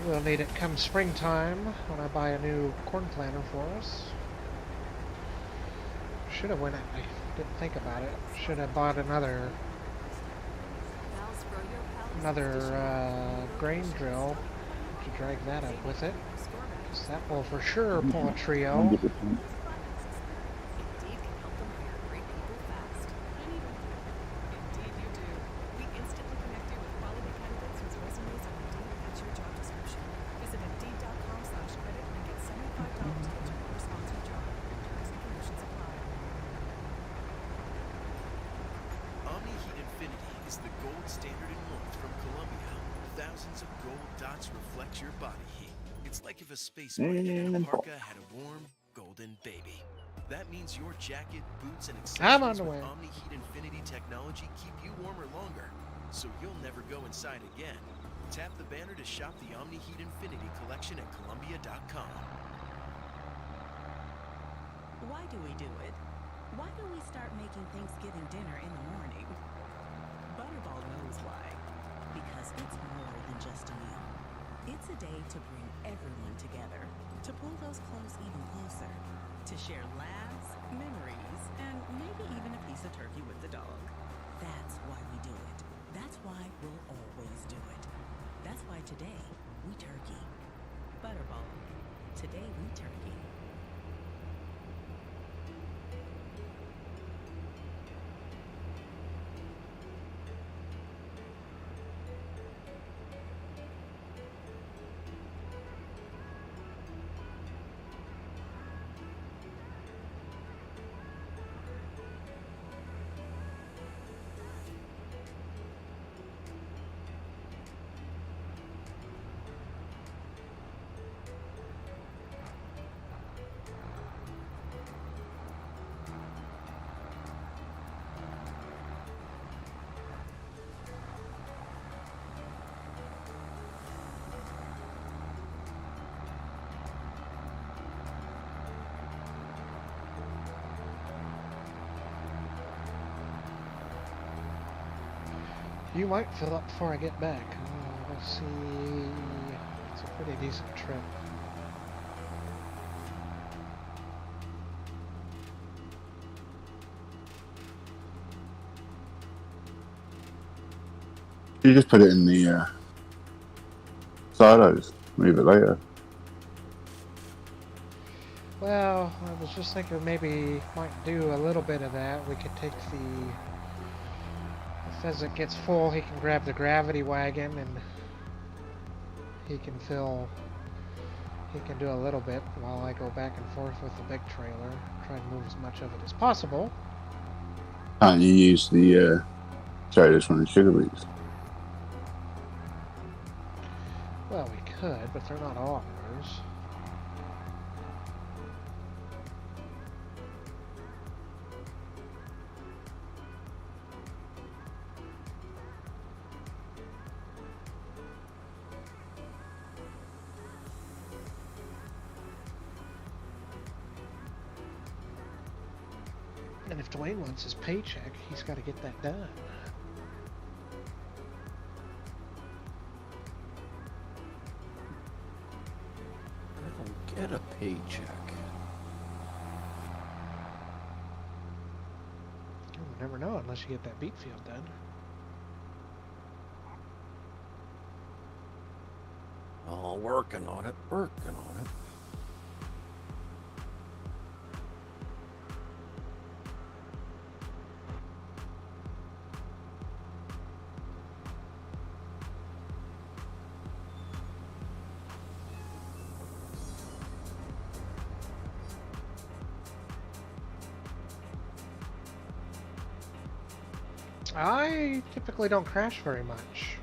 We'll need it come springtime when I buy a new corn planter for us. Should have I didn't think about it. Should have bought another grain drill to drag that up with it. 'Cause that will for sure pull a trio. Space Marine parka had a warm, golden baby. That means your jacket, boots, and accessories with Omni Heat Infinity technology keep you warmer longer, so you'll never go inside again. Tap the banner to shop the Omni Heat Infinity collection at Columbia.com. Why do we do it? Why do we start making Thanksgiving dinner in the morning? Butterball knows why. Because it's more than just a meal. It's a day to bring everyone together, to pull those close even closer, to share laughs, memories, and maybe even a piece of turkey with the dog. That's why we do it. That's why we'll always do it. That's why today we turkey. Butterball. Today we turkey. You might fill up before I get back. Let's see. It's a pretty decent trip. You just put it in the silos. Move it later. Well, I was just thinking maybe might do a little bit of that. We could take the... As it gets full, he can grab the gravity wagon and he can fill... He can do a little bit while I go back and forth with the big trailer. Try and move as much of it as possible. Can't you use the trailers from the sugar beets? Well, we could, but they're not ours. And if Dwayne wants his paycheck, he's got to get that done. I don't get a paycheck. You'll never know unless you get that beet field done. Oh, working on it, working on it. I typically don't crash very much.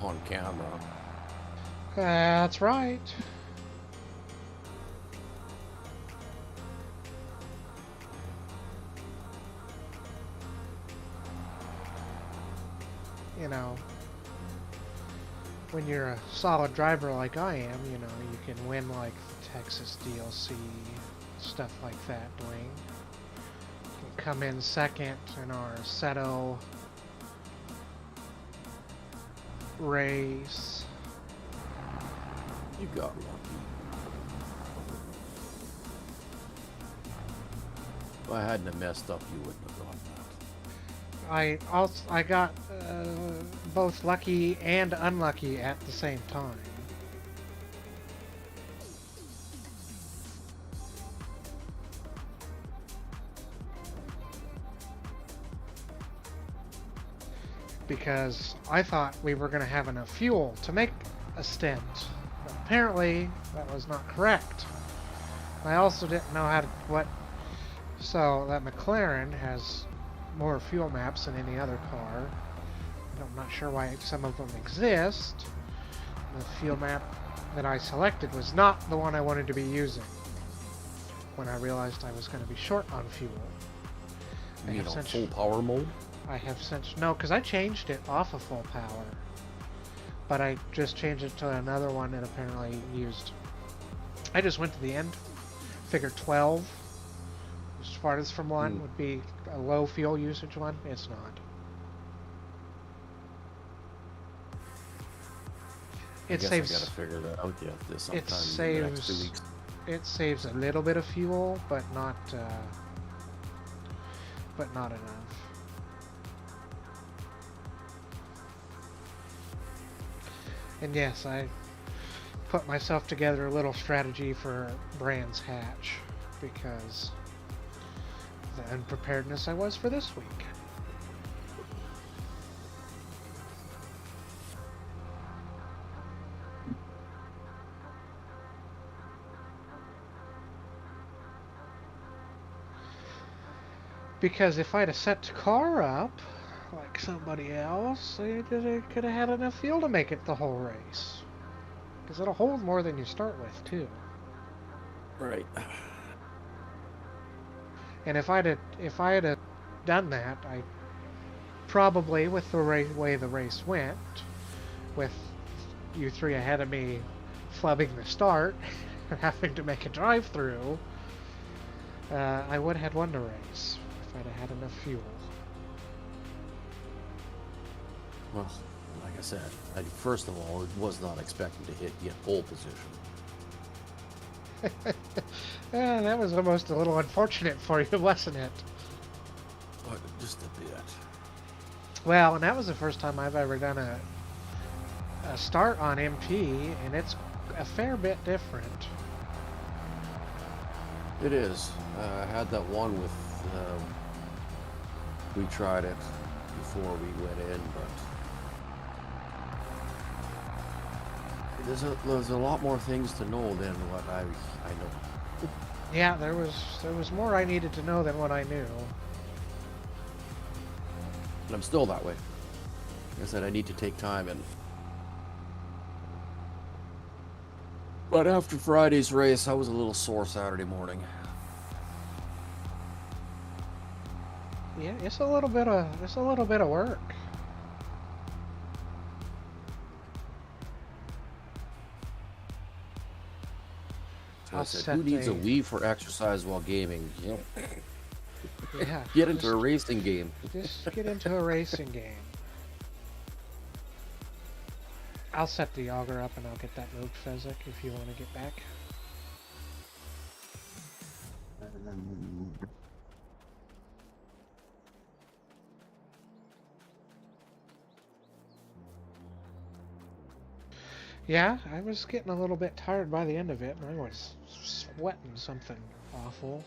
On camera. That's right. You know, when you're a solid driver like I am, you know, you can win like Texas DLC, stuff like that, Dwayne. You can come in second in our Seto race. You got lucky. If I hadn't have messed up, you wouldn't have gotten that. I got both lucky and unlucky at the same time. Because I thought we were going to have enough fuel to make a stint. But apparently, that was not correct. I also didn't know how to... So, that McLaren has more fuel maps than any other car. I'm not sure why some of them exist. The fuel map that I selected was not the one I wanted to be using when I realized I was going to be short on fuel. You mean on full power mode? I have since... No, because I changed it off of full power. But I just changed it to another one that apparently used... I just went to the end. Figured 12, as farthest from one, would be a low fuel usage one. It's not. It saves... I gotta figure that out yet. This sometime in the next 2 weeks. It saves a little bit of fuel, but not enough. And yes, I put myself together a little strategy for Brands Hatch because of the unpreparedness I was for this week. Because if I'd have set the car up like somebody else, they could have had enough fuel to make it the whole race. Because it'll hold more than you start with, too. Right. And if I'd have done that, I probably, with the way the race went, with you three ahead of me flubbing the start and having to make a drive-through, I would have had won the race if I'd have had enough fuel. Well, I I said, first of all, it was not expecting to get pole position. That was almost a little unfortunate for you, wasn't it? Just a bit. Well, and that was the first time I've ever done a start on MP, and it's a fair bit different. It is. I had that one with, we tried it before we went in, but there's a lot more things to know than what I know. Yeah, there was more I needed to know than what I knew. And I'm still that way. Like I said, I need to take time and. But after Friday's race, I was a little sore Saturday morning. Yeah, it's a little bit of work. So I said, who needs a Wii for exercise while gaming? Yep. Yeah. Get into a racing game. Just get into a racing game. I'll set the auger up and I'll get that moved, Fezzik, if you want to get back. Yeah, I was getting a little bit tired by the end of it, and I was sweating something awful.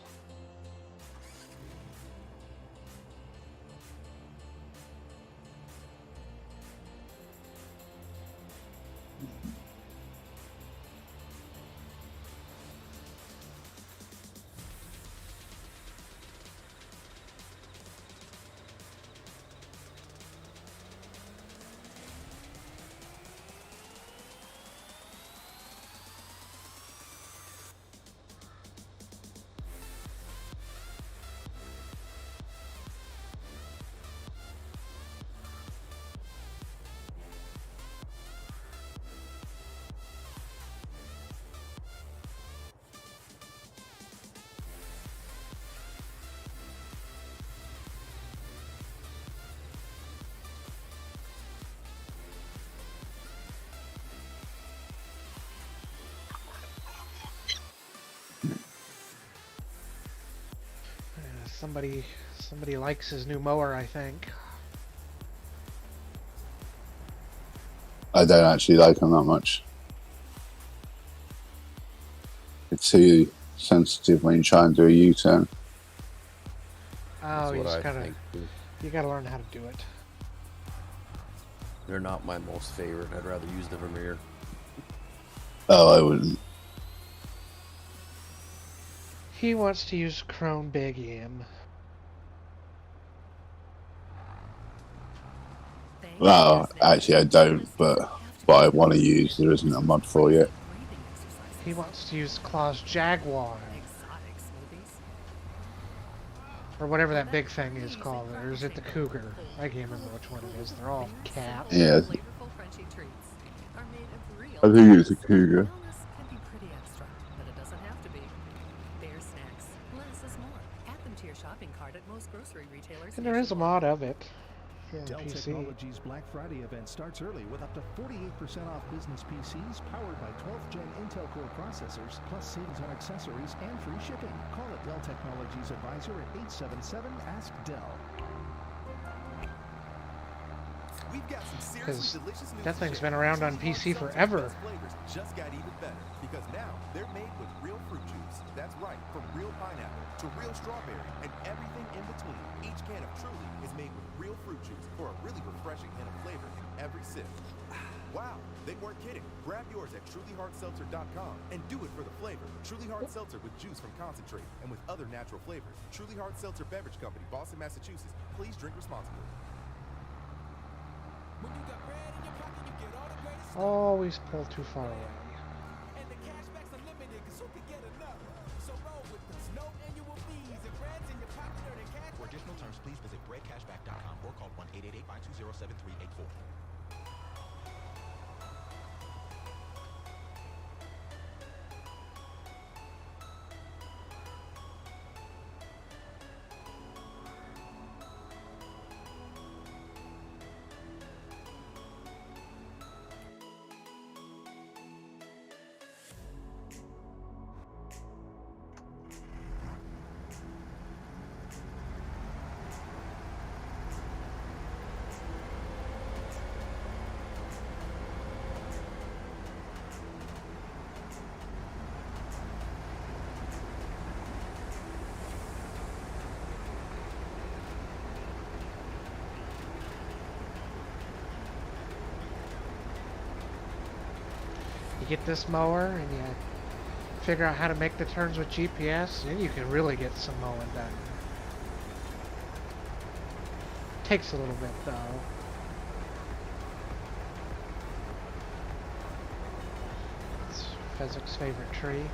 Somebody likes his new mower, I think. I don't actually like them that much. It's too sensitive when you try and do a U-turn. Oh, you gotta learn how to do it. They're not my most favorite. I'd rather use the Vermeer. Oh, I wouldn't. He wants to use Krone Big M. Well, actually I don't, but what I want to use there isn't a mod for yet. He wants to use Claw's Jaguar. Or whatever that big thing is called. Or is it the Cougar? I can't remember which one it is. They're all cats. Yeah. I think it's a Cougar. And there is a mod of it. Dell PC. Technologies Black Friday event starts early with up to 48% off business PCs powered by 12th gen Intel Core processors, plus savings on accessories and free shipping. Call a Dell Technologies advisor at 877-ASK-DELL. Because that thing's been around on PC forever. Just got even better because now they're made with real fruit juice. That's right, from real pineapple to real strawberry and everything in between. Each can of Truly is made with real fruit juice for a really refreshing hint of flavor in every sip. Wow, they weren't kidding. Grab yours at TrulyHardSeltzer.com and do it for the flavor. Truly Hard Seltzer with juice from concentrate and with other natural flavors. Truly Hard Seltzer Beverage Company, Boston, Massachusetts. Please drink responsibly. Always pull too far away. For additional terms, please visit breadcashback.com or call 1-888-520-7384. get this mower and you figure out how to make the turns with GPS, then you can really get some mowing done. Takes a little bit though. It's Fezzik's favorite tree.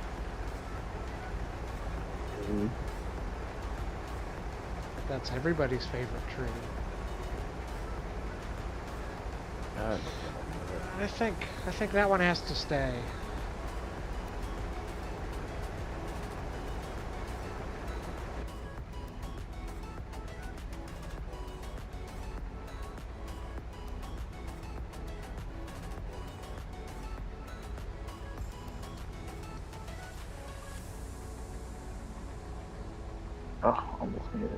That's everybody's favorite tree. I think that one has to stay. Oh, almost made it.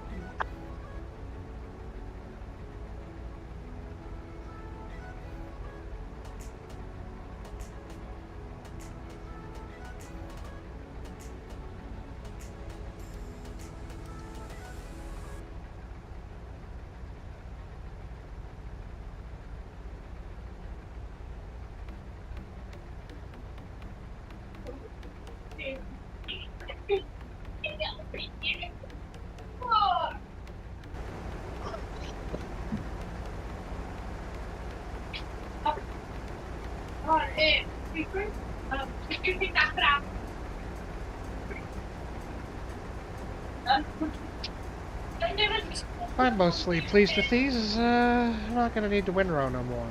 I'm mostly pleased with these, as I'm not going to need the windrow no more.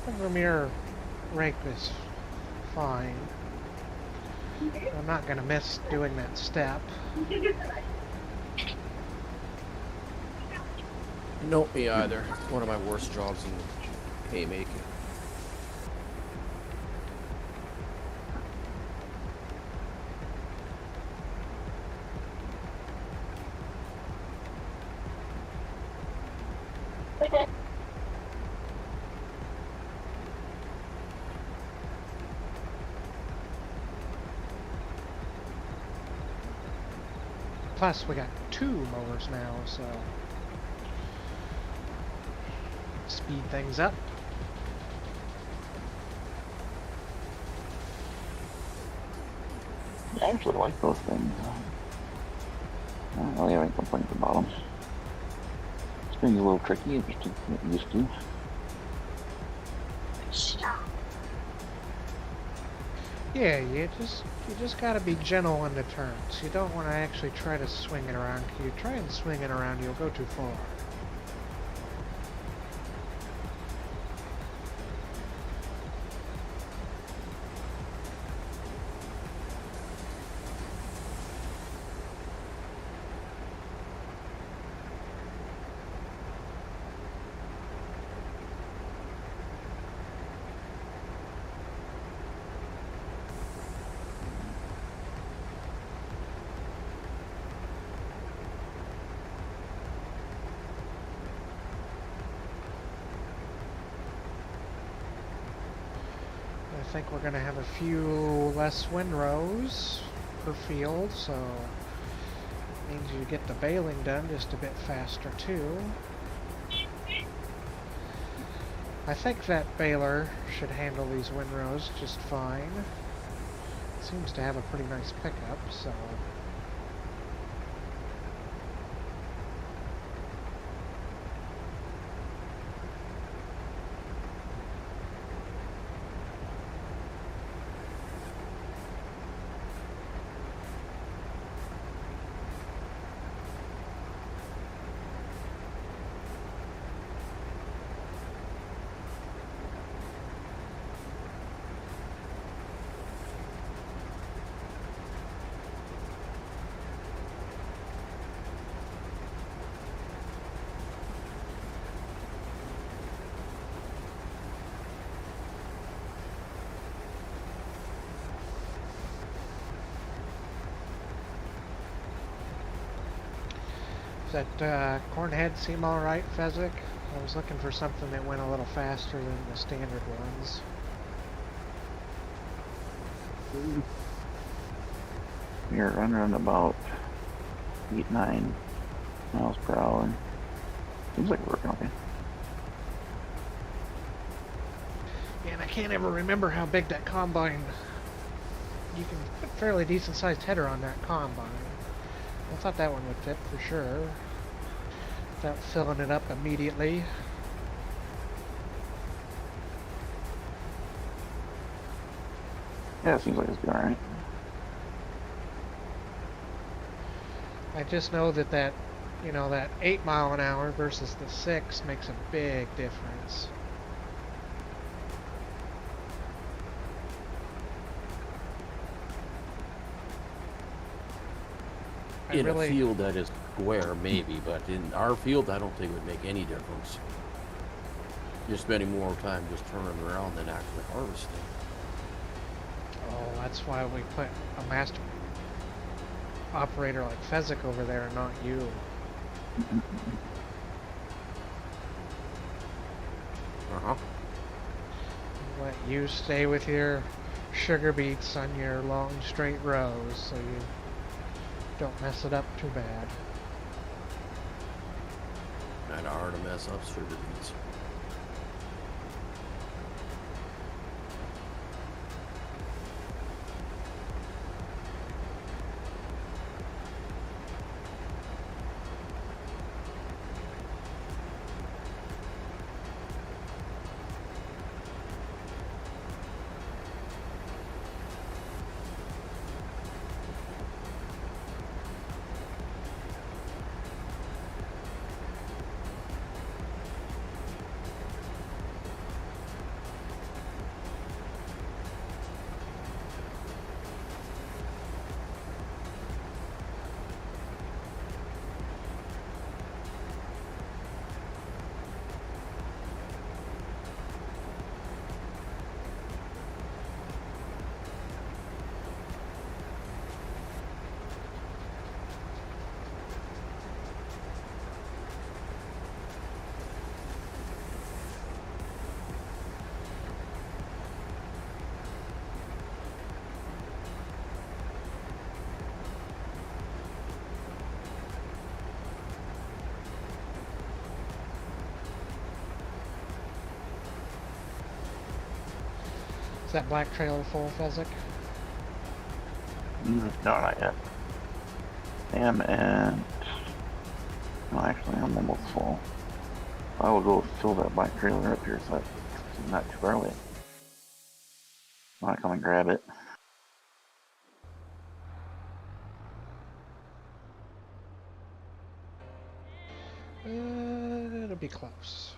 The Vermeer rake is fine. I'm not going to miss doing that step. Nope, me either. It's one of my worst jobs in haymaking. Plus, we got 2 mowers now, so speed things up. I actually like those things. I don't really have any complaints about them. It's being a little tricky, just to get used to. Yeah, you just gotta be gentle on the turns. You don't want to actually try to swing it around. If you try and swing it around, you'll go too far. I think we're going to have a few less windrows per field, so it means you get the baling done just a bit faster too. I think that baler should handle these windrows just fine. It seems to have a pretty nice pickup, so... Does that cornhead seem alright, Fezzik? I was looking for something that went a little faster than the standard ones. You're running about 8-9 miles per hour. Seems like we're working okay. Yeah, and I can't ever remember how big that combine. You can put a fairly decent sized header on that combine. I thought that one would fit for sure. Without filling it up immediately. Yeah, it seems like it's be alright. I just know that that 8 mile an hour versus the 6 makes a big difference. In a field that is square, maybe, but in our field, I don't think it would make any difference. You're spending more time just turning around than actually harvesting. Oh, that's why we put a master operator like Fezzik over there and not you. Uh-huh. Let you stay with your sugar beets on your long straight rows so you don't mess it up too bad. Kinda hard to mess up sugar beets. Is that black trailer full, Fezzik? No, not yet. Well, actually, I'm almost full. I will go fill that black trailer up here so it's not too early. I'll come and grab it. It'll be close.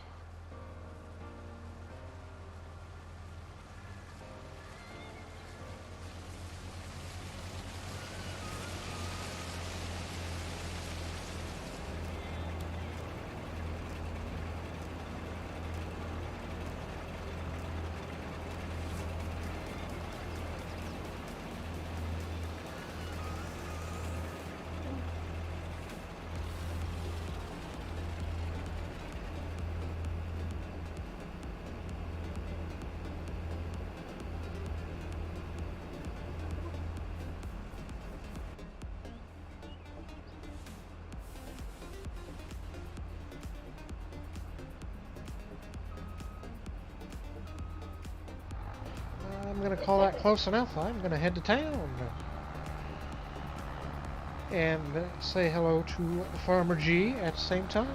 I'm going to call that close enough. I'm going to head to town and say hello to Farmer G at the same time.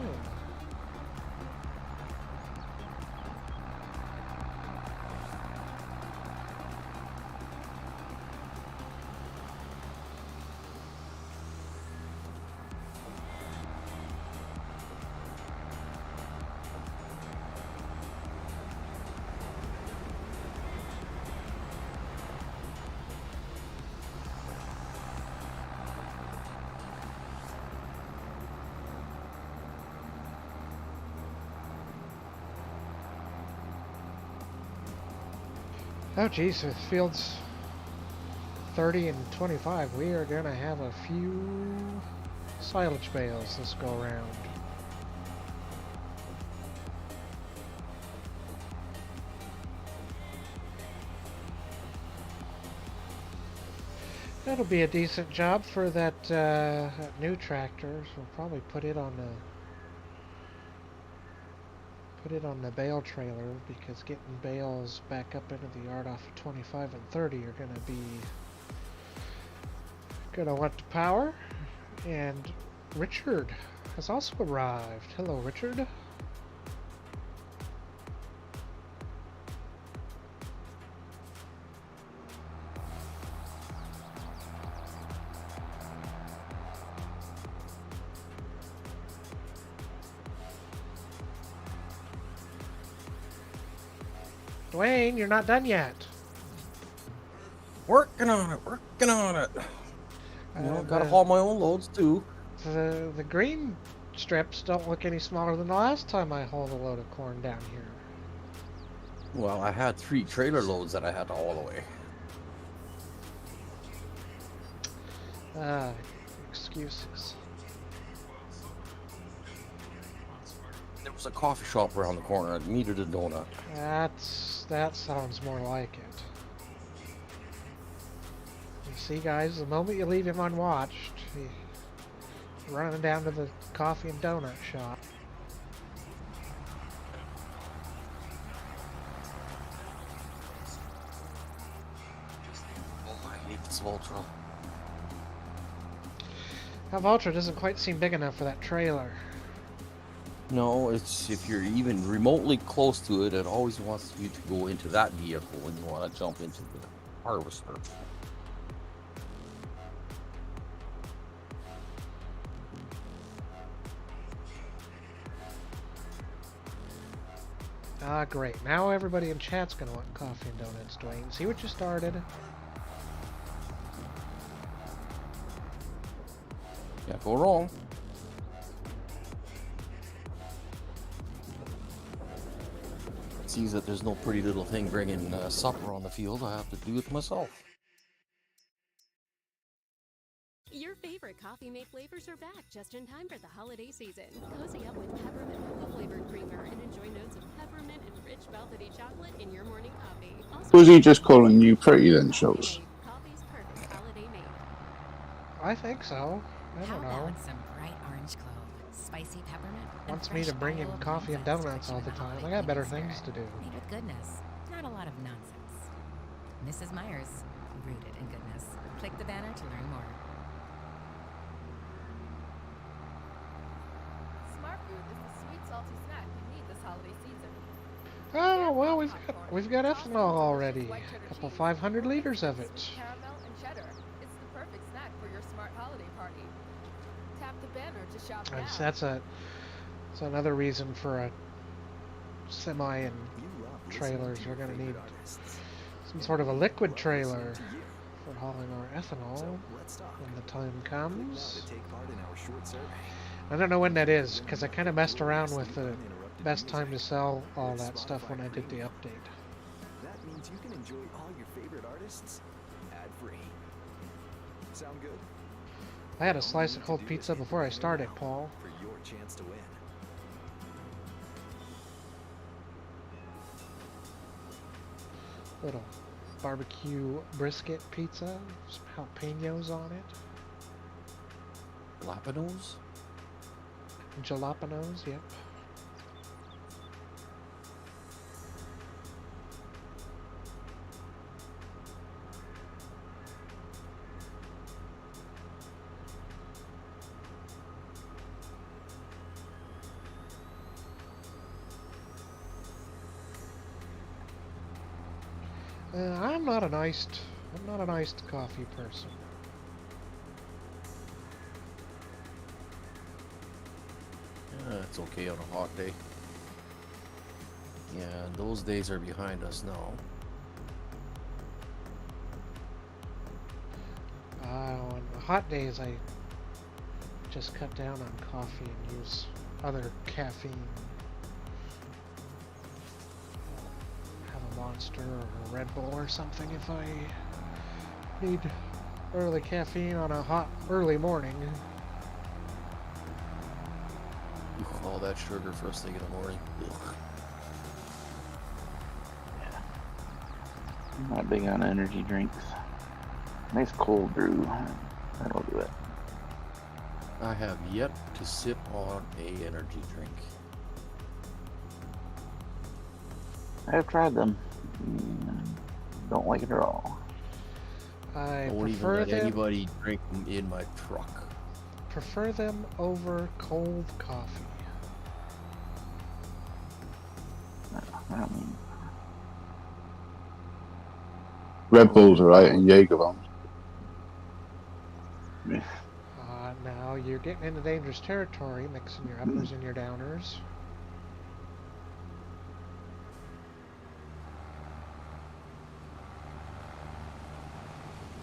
Oh geez, with fields 30 and 25, we are going to have a few silage bales this go around. That'll be a decent job for that, that new tractor, so we'll probably put it on the Put it on the bale trailer because getting bales back up into the yard off of 25 and 30 are gonna want the power. And Richard has also arrived. Hello, Richard. Dwayne, you're not done yet. Working on it. You know, gotta haul my own loads too. The green strips don't look any smaller than the last time I hauled a load of corn down here. Well, I had 3 trailer loads that I had to haul away. Excuses. There was a coffee shop around the corner. I needed a donut. That sounds more like it. You see, guys, the moment you leave him unwatched, he's running down to the coffee and donut shop. Oh, I hate this Voltron. That Voltra doesn't quite seem big enough for that trailer. No, it's if you're even remotely close to it, it always wants you to go into that vehicle when you want to jump into the harvester. Ah, great. Now everybody in chat's gonna want coffee and donuts, Dwayne. See what you started? Can't go wrong. It seems that there's no pretty little thing bringing supper on the field. I have to do it myself. Your favorite coffee mate flavors are back just in time for the holiday season. Cozy up with peppermint mocha flavored creamer and enjoy notes of peppermint and rich velvety chocolate in your morning coffee. Also, Was he just calling you pretty then, Schultz? coffee's perfect holiday mate. I think so. I How don't about know. with some bright orange clove, spicy peppermint, and Wants me fresh to bring him olive coffee and zest donuts for all the the time. I holiday got better cleaning things to spirit. do. Made with goodness, not a lot of nonsense. Mrs. Myers, rooted in goodness. Click the banner to learn more. Smart food is the sweet, salty snack you need this holiday season. Oh, well, we've got ethanol already. A couple 500 liters of it. Caramel and cheddar. It's the perfect snack for your smart holiday party. Tap the banner to shop now. That's another reason for a semi and trailers. We're gonna need some sort of a liquid trailer for hauling our ethanol when the time comes. I don't know when that is, because I kind of messed around with the best time to sell all that stuff when I did the update. That means you can enjoy all your favorite artists ad-free. Sound good? I had a slice of cold pizza before I started, Paul. For your chance to win. Little barbecue brisket pizza, some jalapenos on it. Jalapenos? Jalapenos, yep. I'm not an iced coffee person. It's okay on a hot day. Yeah, those days are behind us now. On the hot days, I just cut down on coffee and use other caffeine. Have a Monster or a Red Bull or something if I need early caffeine on a hot early morning. All that sugar first thing in the morning. Ugh. I'm not big on energy drinks. Nice cold brew, that'll do it. I have yet to sip on a energy drink. I have tried them. Don't like it at all. I won't even prefer let them. anybody drink them in my truck. Prefer them over cold coffee. I mean, Red Bulls are right and Jaeger bombs. Now you're getting into dangerous territory, mixing your uppers and your downers.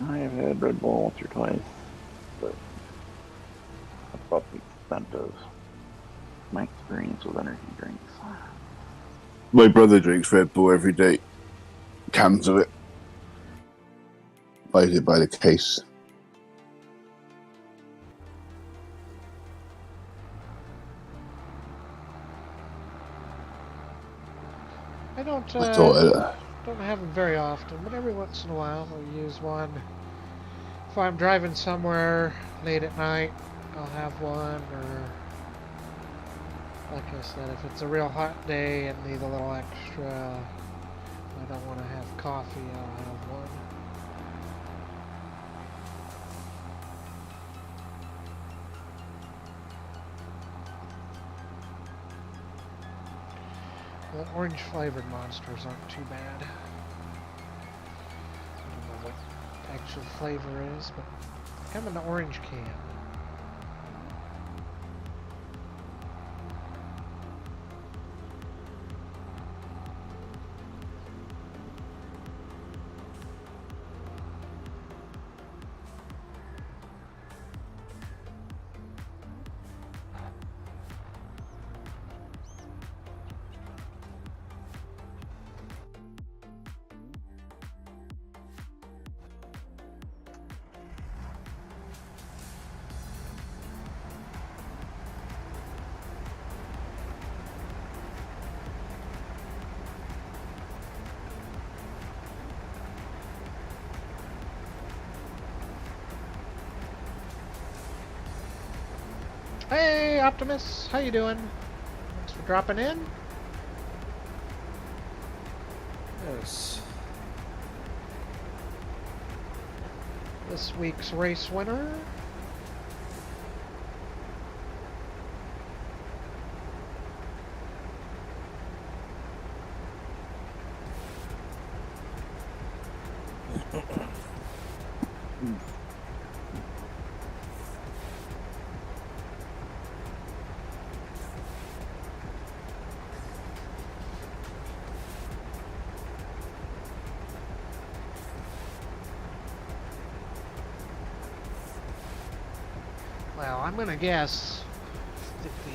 I have had Red Bull once or twice, but that's about the extent of my experience with energy drinks. My brother drinks Red Bull every day. Cans of it. Buys it by the case. I don't have them very often, but every once in a while I'll use one. If I'm driving somewhere late at night, I'll have one, or like I said, if it's a real hot day and need a little extra, I don't want to have coffee, I'll have one. The orange flavored monsters aren't too bad. I don't know what the actual flavor is, but they come in an orange can. Hey, Optimus, how you doing? Thanks for dropping in. Yes. This week's race winner. Well, I'm going to guess that the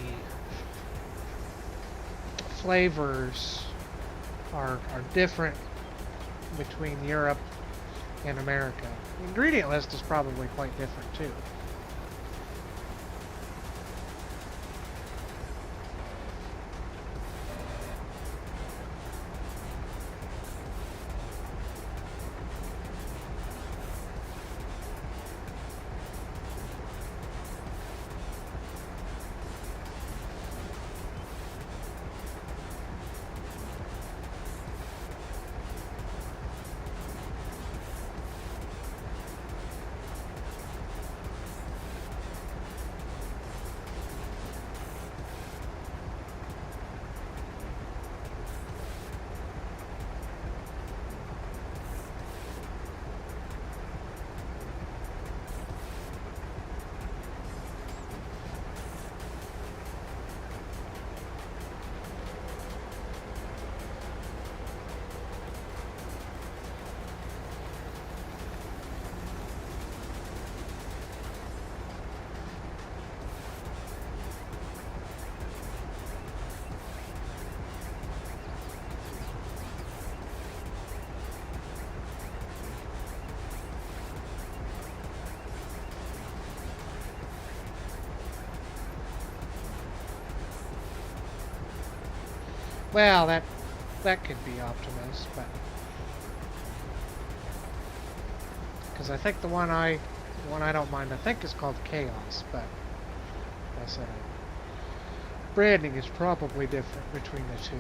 flavors are different between Europe and America. The ingredient list is probably quite different too. Well, that could be Optimus, but because I think the one I don't mind, I think is called Chaos, but like I said, branding is probably different between the two.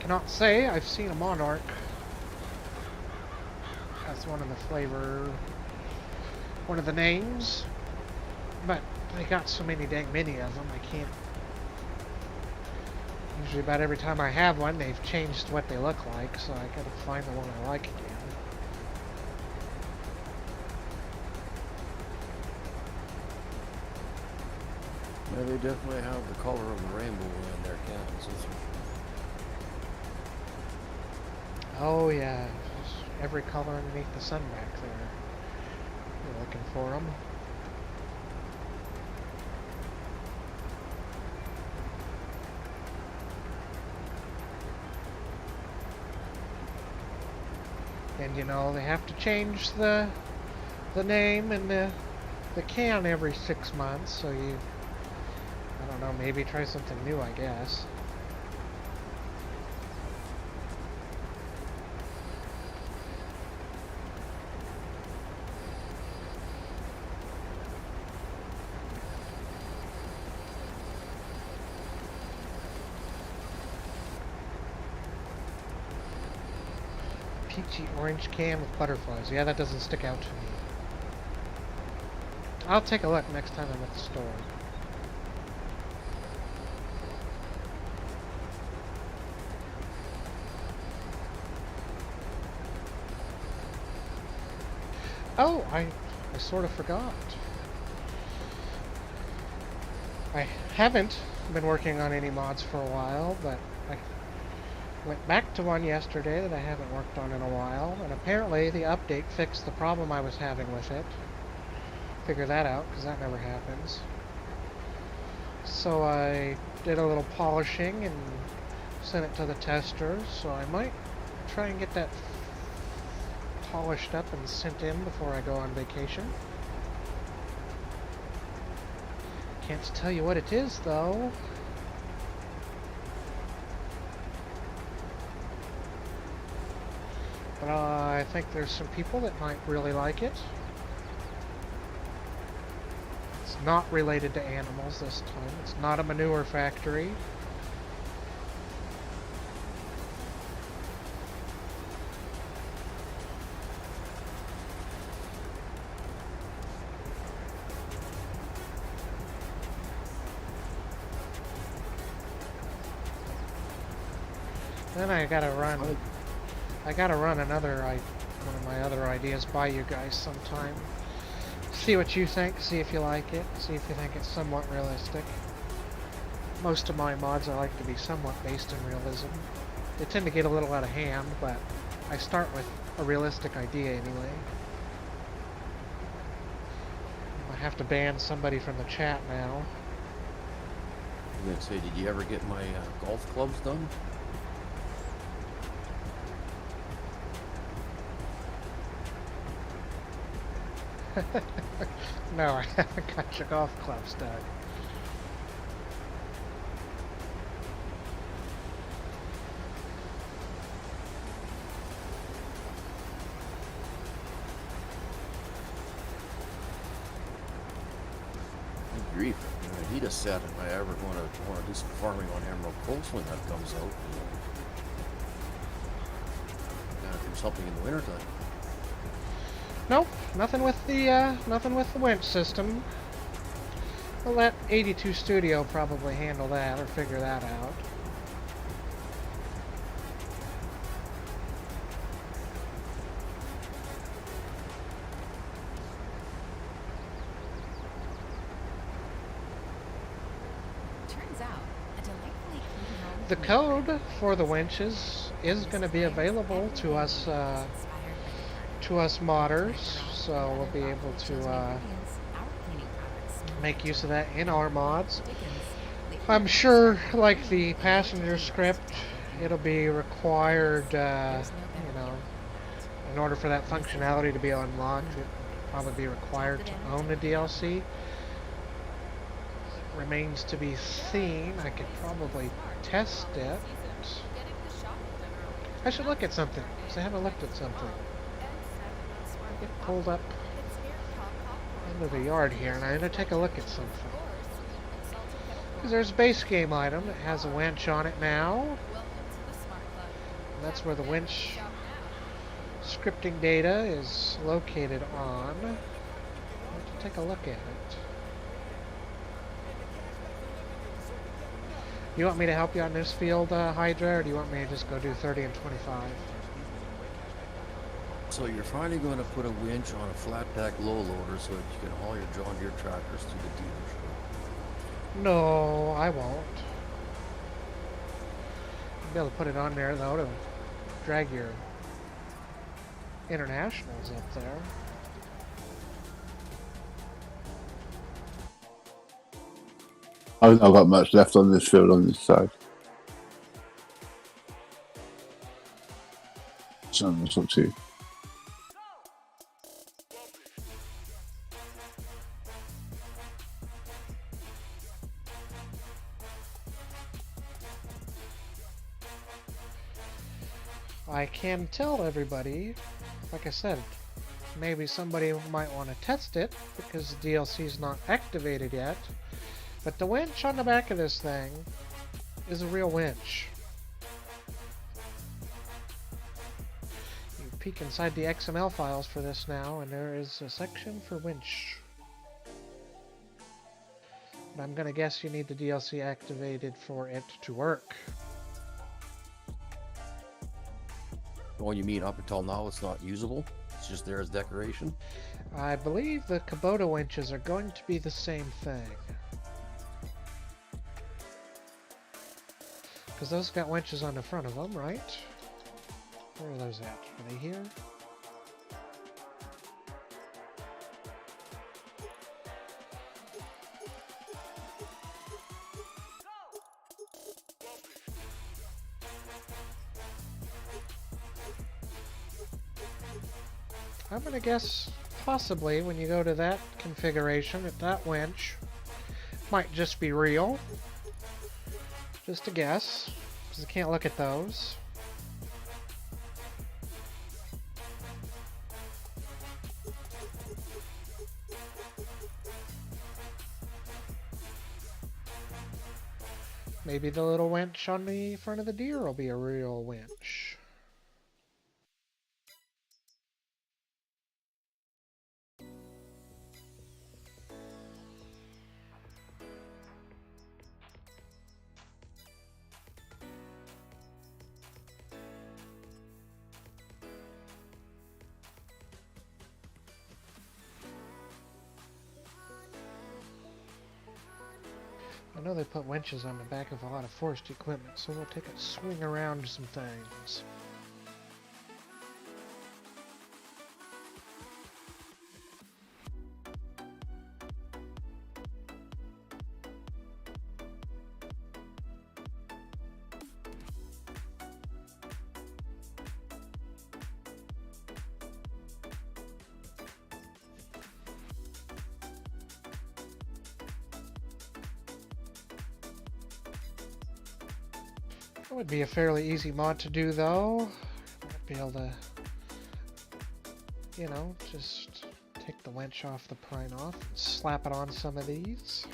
cannot say I've seen a Monarch. That's one of the flavor, one of the names. But they got so many dang many of them, I can't. Usually about every time I have one, they've changed what they look like, so I gotta find the one I like again. Yeah, they definitely have the color of the rainbow in their cans. Oh yeah, just every color underneath the sun back there. You're looking for them. And you know, they have to change the name and the can every 6 months, so you, I don't know, maybe try something new, I guess. Peachy orange can with butterflies. Yeah, that doesn't stick out to me. I'll take a look next time I'm at the store. Oh, I sort of forgot. I haven't been working on any mods for a while, but I went back to one yesterday that I haven't worked on in a while, and apparently the update fixed the problem I was having with it. Figure that out, because that never happens. So I did a little polishing and sent it to the testers, so I might try and get that polished up and sent in before I go on vacation. Can't tell you what it is, though. But I think there's some people that might really like it. It's not related to animals this time. It's not a manure factory. Then I gotta run another one of my other ideas by you guys sometime. See what you think, see if you like it, see if you think it's somewhat realistic. Most of my mods I like to be somewhat based in realism. They tend to get a little out of hand, but I start with a realistic idea anyway. I have to ban somebody from the chat now. I was gonna say, did you ever get my golf clubs done? No, I haven't got your golf clubs done. Good grief. He just said if I ever want to do some farming on Emerald Coast when that comes out. Gotta do something in the wintertime. Nope, nothing with the winch system. We'll let 82 Studio probably handle that or figure that out. Turns out, a delightfully clean home. The code for the winches is going to be available to us modders, so we'll be able to make use of that in our mods. I'm sure, like the passenger script, it'll be required, you know, in order for that functionality to be unlocked, it'll probably be required to own the DLC. Remains to be seen. I could probably test it. I should look at something, because I haven't looked at something. Get pulled up into the yard here, and I'm going to take a look at something. Because there's a base game item that has a winch on it now. that's where the winch scripting data is located on. Let's take a look at it. You want me to help you on this field, Hydra, or do you want me to just go do 30 and 25? So you're finally going to put a winch on a flat pack low loader so that you can haul your John Deere tractors to the dealership. No, I won't. I'll be able to put it on there though to drag your internationals up there. I've not got much left on this field on this side. So it's up to you. I can tell everybody, like I said, maybe somebody might want to test it because the DLC is not activated yet, but the winch on the back of this thing is a real winch. You peek inside the XML files for this now, and there is a section for winch. But I'm gonna guess you need the DLC activated for it to work. Oh, you mean up until now it's not usable? It's just there as decoration? I believe the Kubota winches are going to be the same thing. Because those got winches on the front of them, right? Where are those at? Are they here? I'm gonna guess possibly when you go to that configuration that winch might just be real. Just a guess, because I can't look at those. Maybe the little winch on the front of the Deere will be a real winch. I know they put winches on the back of a lot of forest equipment, so we'll take a swing around some things. That would be a fairly easy mod to do though. Might be able to, you know, just take the winch off the pine off and slap it on some of these.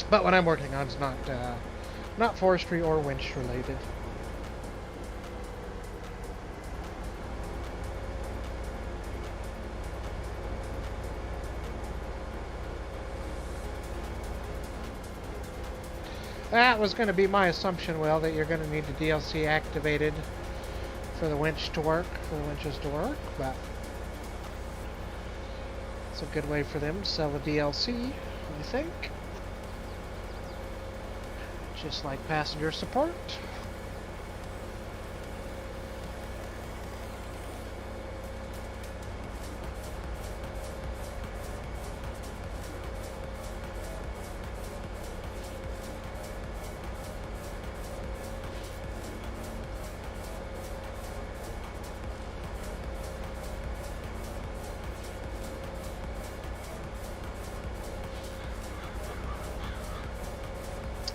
But what I'm working on is not forestry or winch related. That was going to be my assumption, Will, that you're going to need the DLC activated for the winch to work, but it's a good way for them to sell the DLC, I think. Just like passenger support.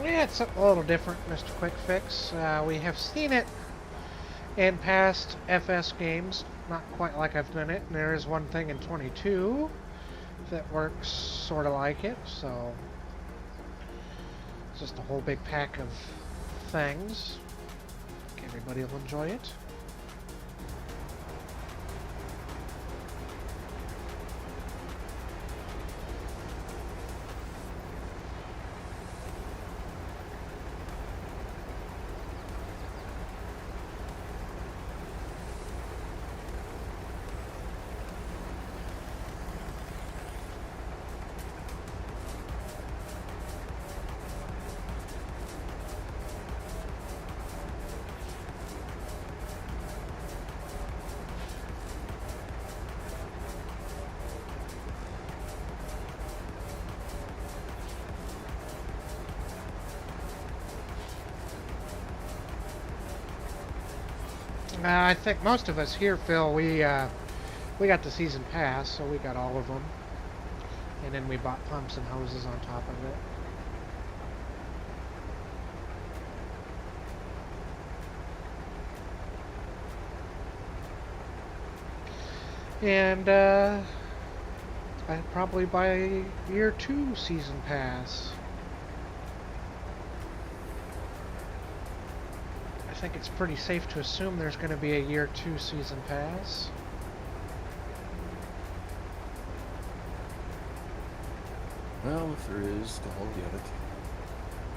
Yeah, it's a little different, Mr. Quick Fix. We have seen it in past FS games, not quite like I've done it. And there is one thing in 22 that works sort of like it, so it's just a whole big pack of things. I think everybody will enjoy it. I think most of us here, Phil, we got the season pass, so we got all of them, and then we bought pumps and hoses on top of it. And I'd probably buy a year 2 season pass. I think it's pretty safe to assume there's going to be a year 2 season pass. Well, if there is, I'll get it.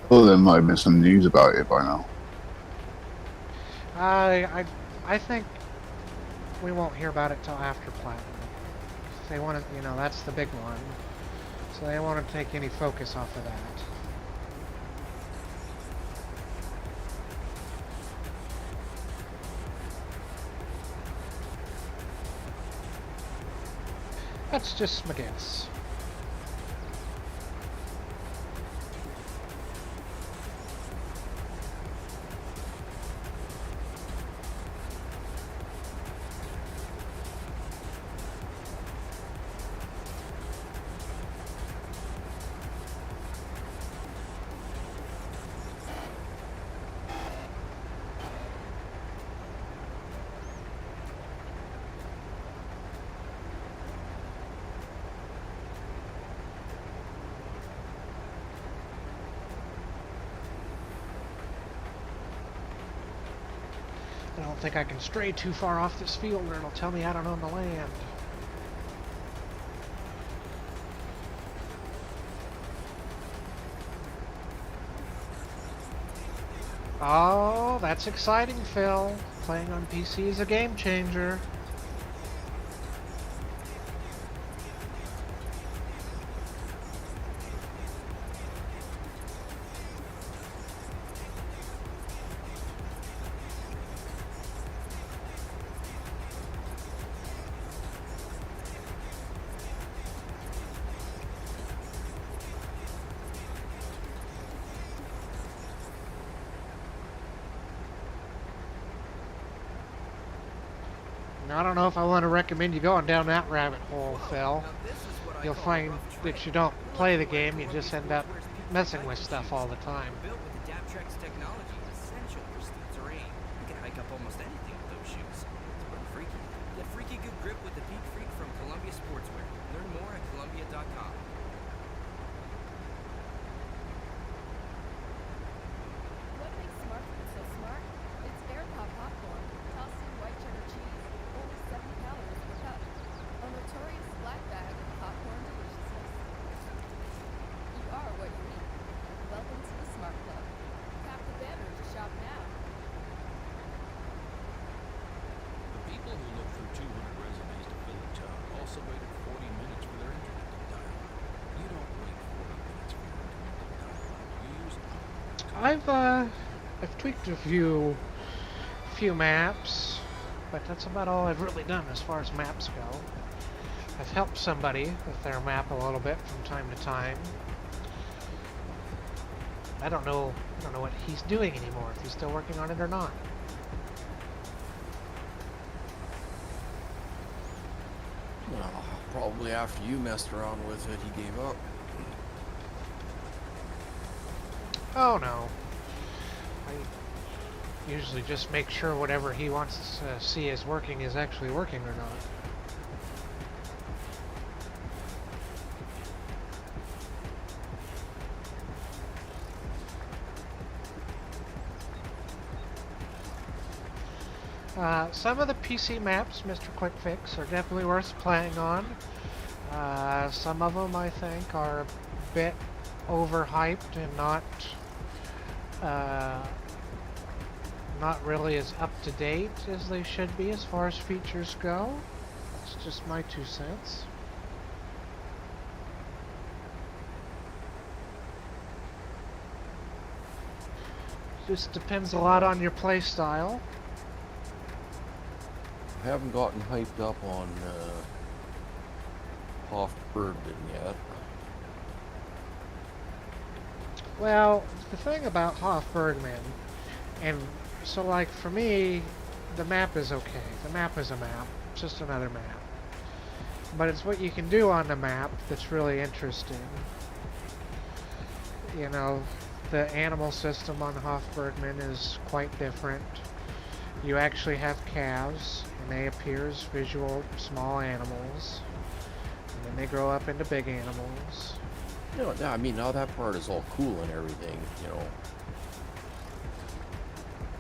Well, there might have been some news about it by now. I think we won't hear about it till after Platinum. They want to, that's the big one. So they want to take any focus off of that. That's just my guess. I don't think I can stray too far off this field or it'll tell me I don't own the land. Oh, that's exciting, Phil. Playing on PC is a game changer. I don't know if I want to recommend you going down that rabbit hole, Phil. You'll find that you don't play the game, you just end up messing with stuff all the time. Built with Adaptrex technology, essential for steep terrain. You can hike up almost anything with those shoes. It's pretty freaky. Get freaky good grip with the Peak Freak from Columbia Sportswear. Learn more at Columbia.com. What makes Smart Food so smart? It's air pop popcorn, tossed in white cheddar cheese, only 70 calories per cup. A notorious black bag of popcorn deliciousness. You are what you eat. Welcome to the Smart Club. I've tweaked a few maps, but that's about all I've really done as far as maps go. I've helped somebody with their map a little bit from time to time. I don't know what he's doing anymore, if he's still working on it or not. Well, probably after you messed around with it, he gave up. Oh no. I usually just make sure whatever he wants to see as working is actually working or not. Some of the PC maps, Mr. Quick Fix, are definitely worth playing on. Some of them, I think, are a bit overhyped and not really as up to date as they should be as far as features go. It's just my 2 cents. Just depends a lot on your play style. I haven't gotten hyped up on Hofburgen yet. Well, the thing about Hofbergman, and so like for me, the map is okay. The map is a map, it's just another map. But it's what you can do on the map that's really interesting. You know, the animal system on Hofbergman is quite different. You actually have calves, and they appear as visual small animals, and then they grow up into big animals. You know, I mean, now that part is all cool and everything, you know.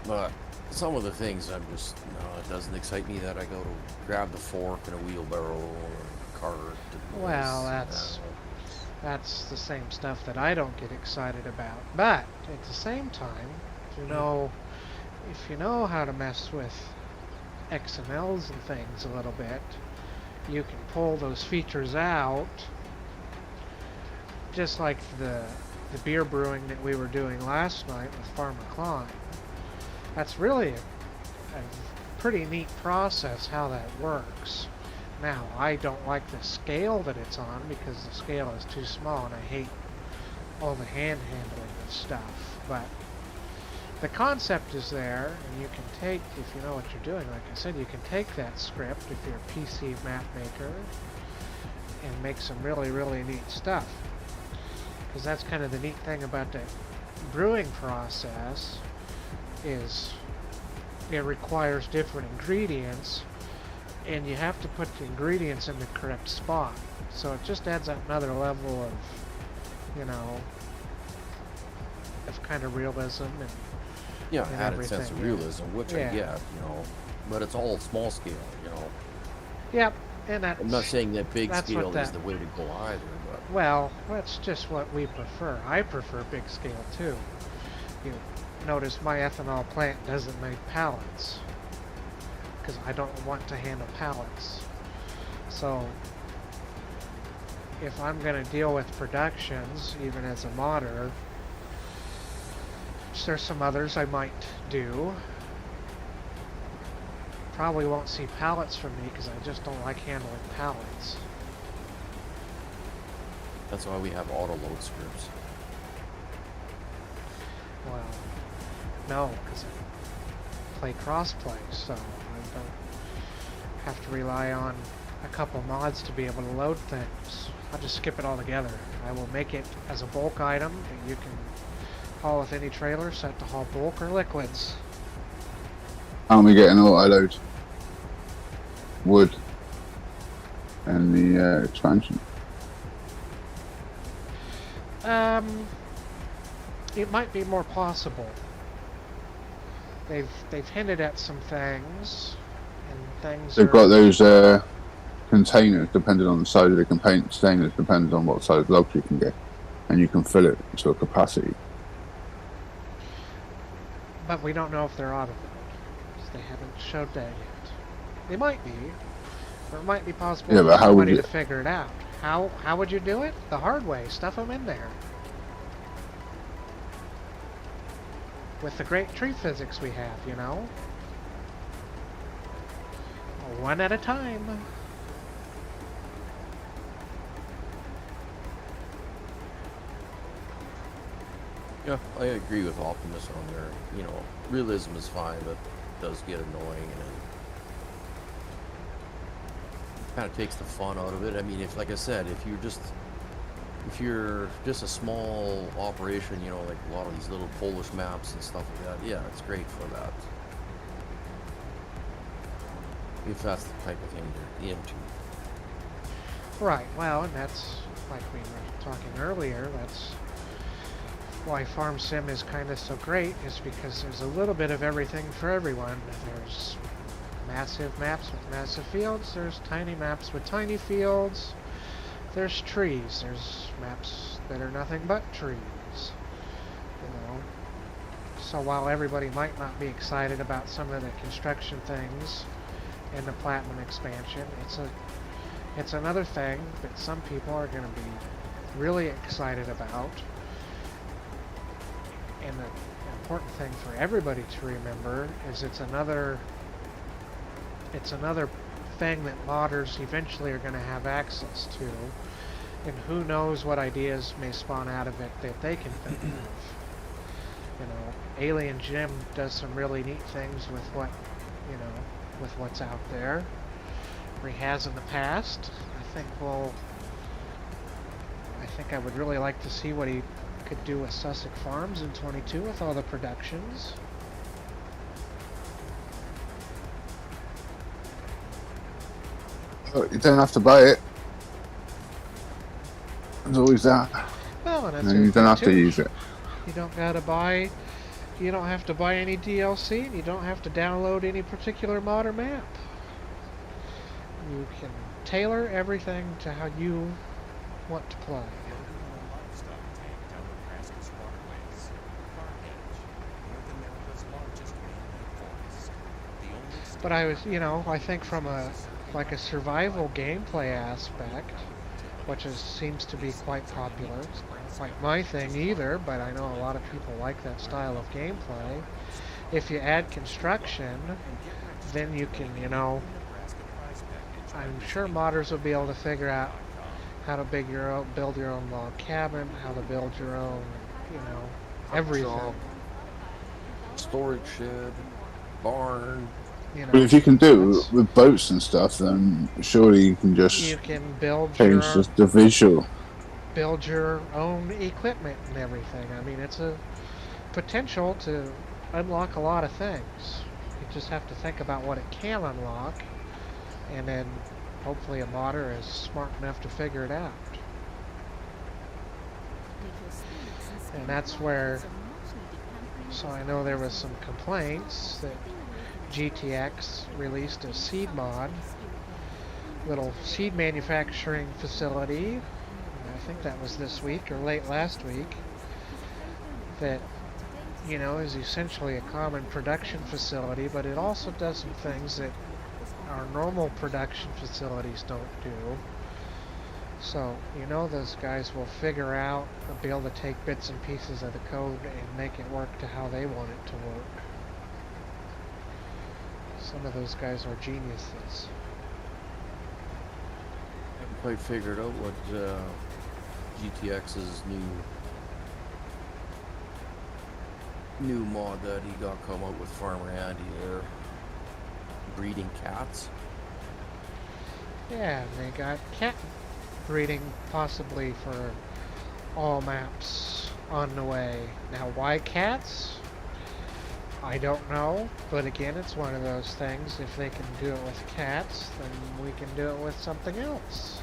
But some of the things I'm just, no, it doesn't excite me that I go to grab the fork and a wheelbarrow or a cart. And Well, that's the same stuff that I don't get excited about. But at the same time, if you know how to mess with X and L's and things a little bit, you can pull those features out. Just like the beer brewing that we were doing last night with Farmer Klein. That's really a pretty neat process how that works. Now, I don't like the scale that it's on because the scale is too small and I hate all the hand handling and stuff. But the concept is there, and you can take, if you know what you're doing, like I said, you can take that script if you're a PC map maker and make some really, really neat stuff. Because that's kind of the neat thing about the brewing process is it requires different ingredients, and you have to put the ingredients in the correct spot. So it just adds another level of, you know, of kind of realism and yeah, and added sense of realism, which I Yeah. get, you know, but it's all small scale, you know. Yep, and that's... I'm not saying that big that's scale what is that- the way to go either, but Well, that's just what we prefer. I prefer big scale too. You notice my ethanol plant doesn't make pallets because I don't want to handle pallets. So if I'm going to deal with productions, even as a modder, which there's some others I might do. Probably won't see pallets from me because I just don't like handling pallets. that's why we have auto load scripts. Well, no, because I play crossplay, so I don't have to rely on a couple mods to be able to load things. I'll just skip it all together. I will make it as a bulk item that you can haul with any trailer set to haul bulk or liquids. Can't we get an auto load? Wood and the expansion. It might be more possible. They've hinted at some things, and things. They've got those containers, depending on the size of the containers, depends on what size logs you can get, and you can fill it to a capacity. But we don't know if they're auto load, because they haven't showed that yet. They might be, or it might be possible Yeah, for but how would somebody you- to figure it out. How would you do it? The hard way. Stuff them in there. with the great tree physics we have, you know? One at a time. Yeah, I agree with Optimus on there. You know, realism is fine, but it does get annoying, and it kind of takes the fun out of it. I mean, if, like I said, if you're just a small operation, you know, like a lot of these little Polish maps and stuff like that, yeah, it's great for that. If that's the type of thing you're into. Right, well, and that's, like we were talking earlier, that's why Farm Sim is kind of so great, is because there's a little bit of everything for everyone. There's massive maps with massive fields, there's tiny maps with tiny fields, there's trees, there's maps that are nothing but trees, you know. So while everybody might not be excited about some of the construction things in the Platinum expansion, it's another thing that some people are going to be really excited about. And the important thing for everybody to remember is it's another thing that modders eventually are going to have access to, and who knows what ideas may spawn out of it that they can think of. You know, Alien Jim does some really neat things with with what's out there, or he has in the past. I think I would really like to see what he could do with Sussex Farms in 22 with all the productions. You don't have to buy it. There's always that. Well, and that's And you don't have to use it. You don't have to buy any DLC, and you don't have to download any particular mod or map. You can tailor everything to how you want to play. But I think from a survival gameplay aspect, which seems to be quite popular. It's not quite my thing either, but I know a lot of people like that style of gameplay. If you add construction, then you can, I'm sure modders will be able to figure out how to build your own log cabin, how to build your own, everything. Storage shed, barn. But if you can do it with boats and stuff, then surely you can just change the visual. Build your own equipment and everything. I mean, it's a potential to unlock a lot of things. You just have to think about what it can unlock, and then hopefully a modder is smart enough to figure it out. And that's where, so I know there was some complaints that GTX released a seed mod, little seed manufacturing facility. I think that was this week or late last week. That, is essentially a common production facility, but it also does some things that our normal production facilities don't do. So, those guys will figure out, be able to take bits and pieces of the code and make it work to how they want it to work. Some of those guys are geniuses. I haven't quite figured out what GTX's new mod that he got come out with Farmer Andy there. Breeding cats. Yeah, they got cat breeding possibly for all maps on the way. Now, why cats? I don't know, but again, it's one of those things. If they can do it with cats, then we can do it with something else.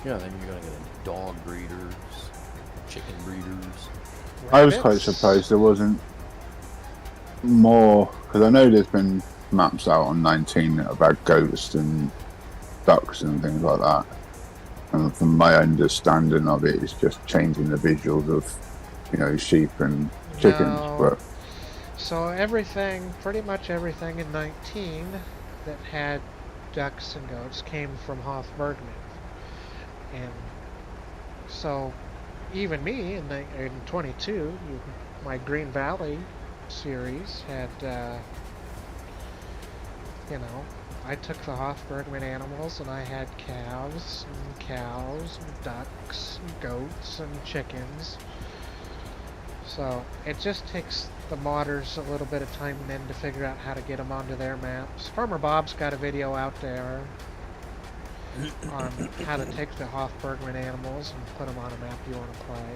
Yeah, then you're gonna get dog breeders, chicken breeders. I was quite surprised there wasn't more, because I know there's been maps out on 19 that have had goats and ducks and things like that. And from my understanding of it, it's just changing the visuals of, sheep and chickens. No. But So pretty much everything in 19 that had ducks and goats came from Hoff Bergman. And so even me in 22, my Green Valley series had, you know, I took the Hofbergman animals and I had calves and cows and ducks and goats and chickens. So it just takes the modders a little bit of time then to figure out how to get them onto their maps. Farmer Bob's got a video out there on how to take the Hofbergman animals and put them on a map you want to play.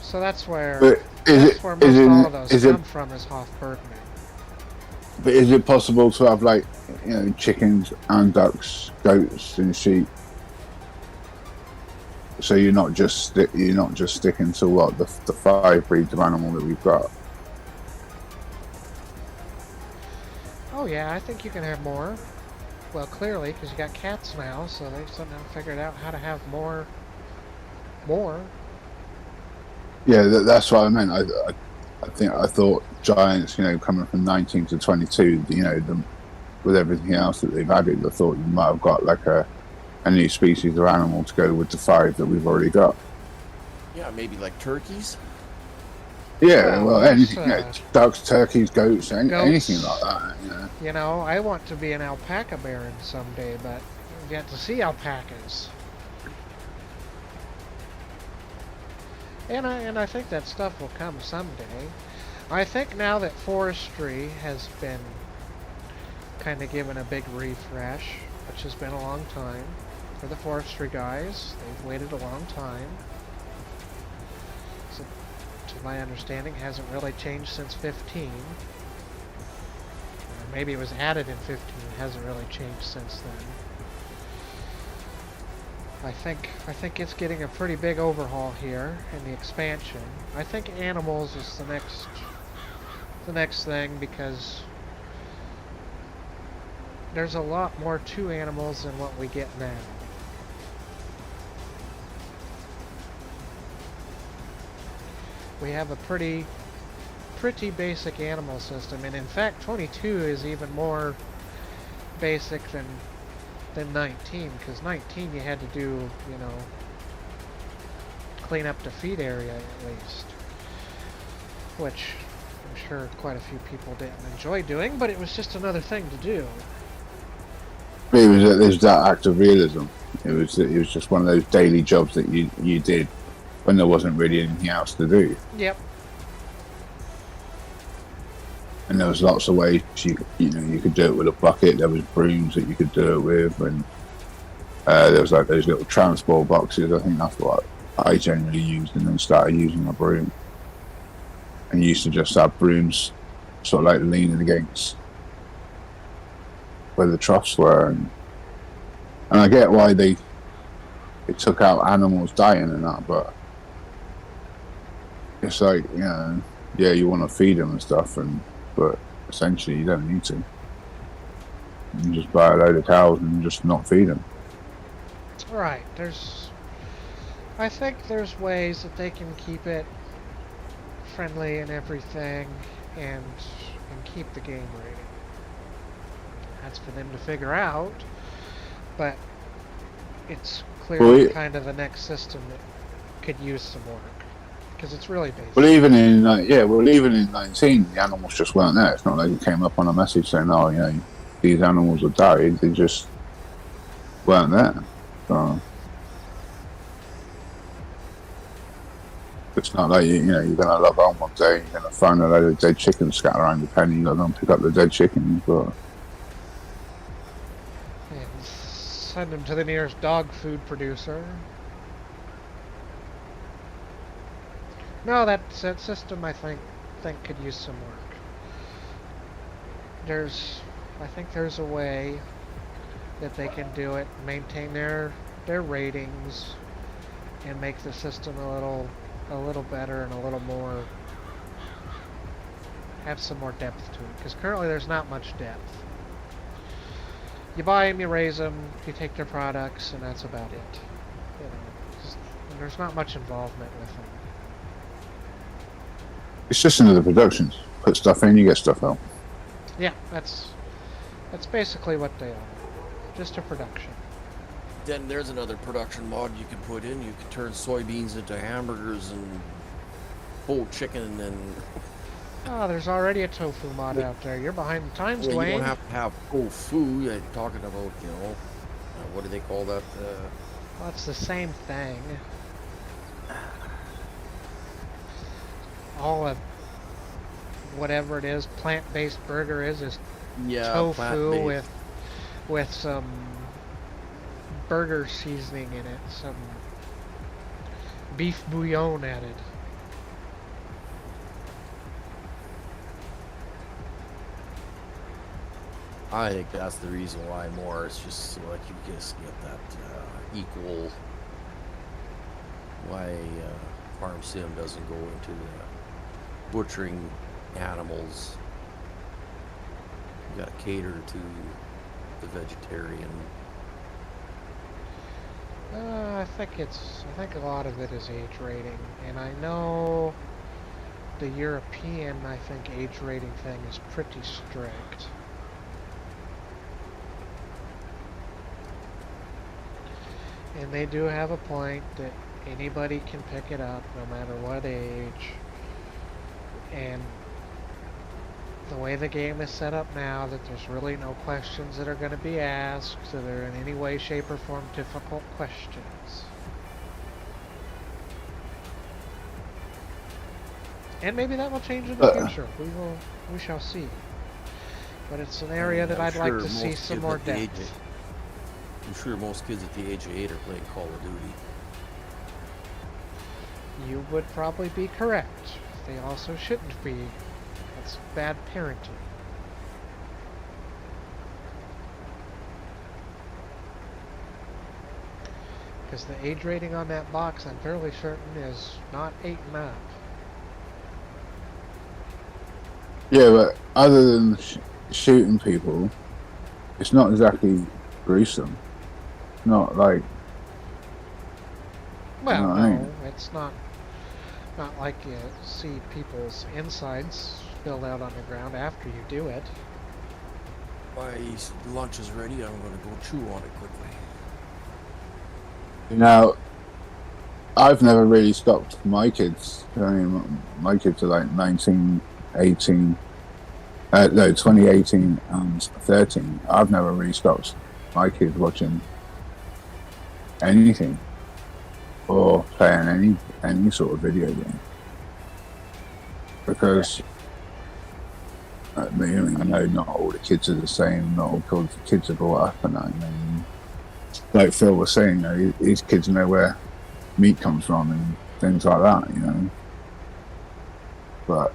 So that's where most all of those come from is Hofbergman. But is it possible to have, like, you know, chickens and ducks, goats and sheep? So you're not just sticking to what the 5 breeds of animal that we've got. Oh yeah, I think you can have more. Well, clearly, because you got cats now, so they've somehow figured out how to have more. Yeah, that's what I meant. I thought giants, you know, coming from 19 to 22, you know, with everything else that they've added, I thought you might have got like a new species of animal to go with the 5 that we've already got. Yeah, maybe like turkeys. Yeah, well, anything, you know, ducks, turkeys, goats, anything like that. You know, I want to be an alpaca baron someday, but I've yet to see alpacas. And I think that stuff will come someday. I think now that forestry has been kind of given a big refresh, which has been a long time for the forestry guys. They've waited a long time. So, to my understanding, hasn't really changed since 15. Or maybe it was added in 15. It hasn't really changed since then. I think it's getting a pretty big overhaul here in the expansion. I think animals is the next thing, because there's a lot more to animals than what we get now. We have a pretty basic animal system, and in fact 22 is even more basic than 19, because 19 you had to do, you know, clean up the feed area at least, which I'm sure quite a few people didn't enjoy doing, but it was just another thing to do. It was that act of realism. It was just one of those daily jobs that you did when there wasn't really anything else to do. Yep. And there was lots of ways you could do it with a bucket. There was brooms that you could do it with, and there was like those little transport boxes. I think that's what I generally used, and then started using a broom. And used to just have brooms sort of like leaning against where the troughs were, and I get why they took out animals dying and that, but it's like, you know, yeah, you want to feed them and stuff, but essentially you don't need to. You just buy a load of cows and just not feed them. Right. I think there's ways that they can keep it friendly and everything, and keep the game rating. That's for them to figure out, but it's clearly kind of the next system that could use some work, because it's really basic. Well, even in 19, the animals just weren't there. It's not like it came up on a message saying, "Oh, you know, these animals have died." They just weren't there. So it's not like you're gonna log on one day, you're gonna find a load of dead chickens scattered around the pen, you're gonna pick up the dead chickens, but and send them to the nearest dog food producer. No, that system I think could use some work. I think there's a way that they can do it, maintain their ratings, and make the system a little better and a little more, have some more depth to it, because currently there's not much depth. You buy them, you raise them, you take their products, and that's about it. You know, there's not much involvement with them. it's just another productions. Put stuff in, you get stuff out. Yeah, that's basically what they are. Just a production. then there's another production mod you can put in. You can turn soybeans into hamburgers and whole chicken and... Oh, there's already a tofu mod out there. You're behind the times, Well, Dwayne. you don't have to have tofu. I'm talking about, you know, what do they call that? Well, it's the same thing. All of whatever it is, plant-based burger is tofu with some burger seasoning in it, some beef bouillon added. I think that's the reason why more. It's just so like you just get that equal. Why Farm Sim doesn't go into butchering animals. You got to cater to the vegetarian. I think a lot of it is age rating, and I know the European, I think, age rating thing is pretty strict. And they do have a point that anybody can pick it up, no matter what age. And the way the game is set up now, that there's really no questions that are going to be asked that are in any way, shape, or form difficult questions. And maybe that will change in the future. We shall see. But it's an area that I'd like to see some more depth. I'm sure most kids at the age of 8 are playing Call of Duty. You would probably be correct. They also shouldn't be. That's bad parenting. Because the age rating on that box, I'm fairly certain, is not 8 and up. Yeah, but other than shooting people, it's not exactly gruesome. Not like... Well, you know no, what I mean? it's not like you see people's insides spilled out on the ground after you do it. My lunch is ready. I'm going to go chew on it quickly. Now, I've never really stopped my kids. I mean, my kids are like 19, 18, 2018 and 13. I've never really stopped my kids watching anything or playing any sort of video game, because I know not all the kids are the same, not all the kids are brought up, and I mean, like Phil was saying, you know, these kids know where meat comes from and things like that, you know. But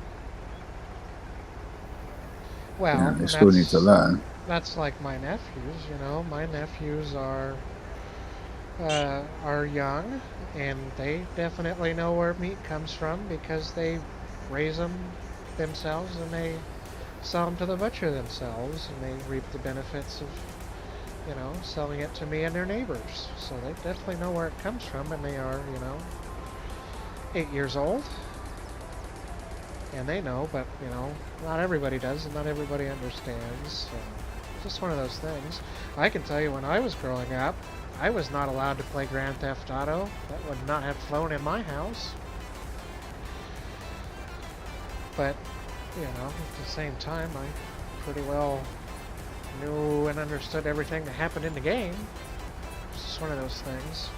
well, you know, they still need to learn. That's like my nephews, you know. My nephews are young, and they definitely know where meat comes from because they raise them themselves and they sell them to the butcher themselves, and they reap the benefits of, you know, selling it to me and their neighbors. So they definitely know where it comes from, and they are, you know, 8 years old. And they know, but, you know, not everybody does, and not everybody understands. So it's just one of those things. I can tell you, when I was growing up, I was not allowed to play Grand Theft Auto. That would not have flown in my house. But, you know, at the same time, I pretty well knew and understood everything that happened in the game. It's just one of those things.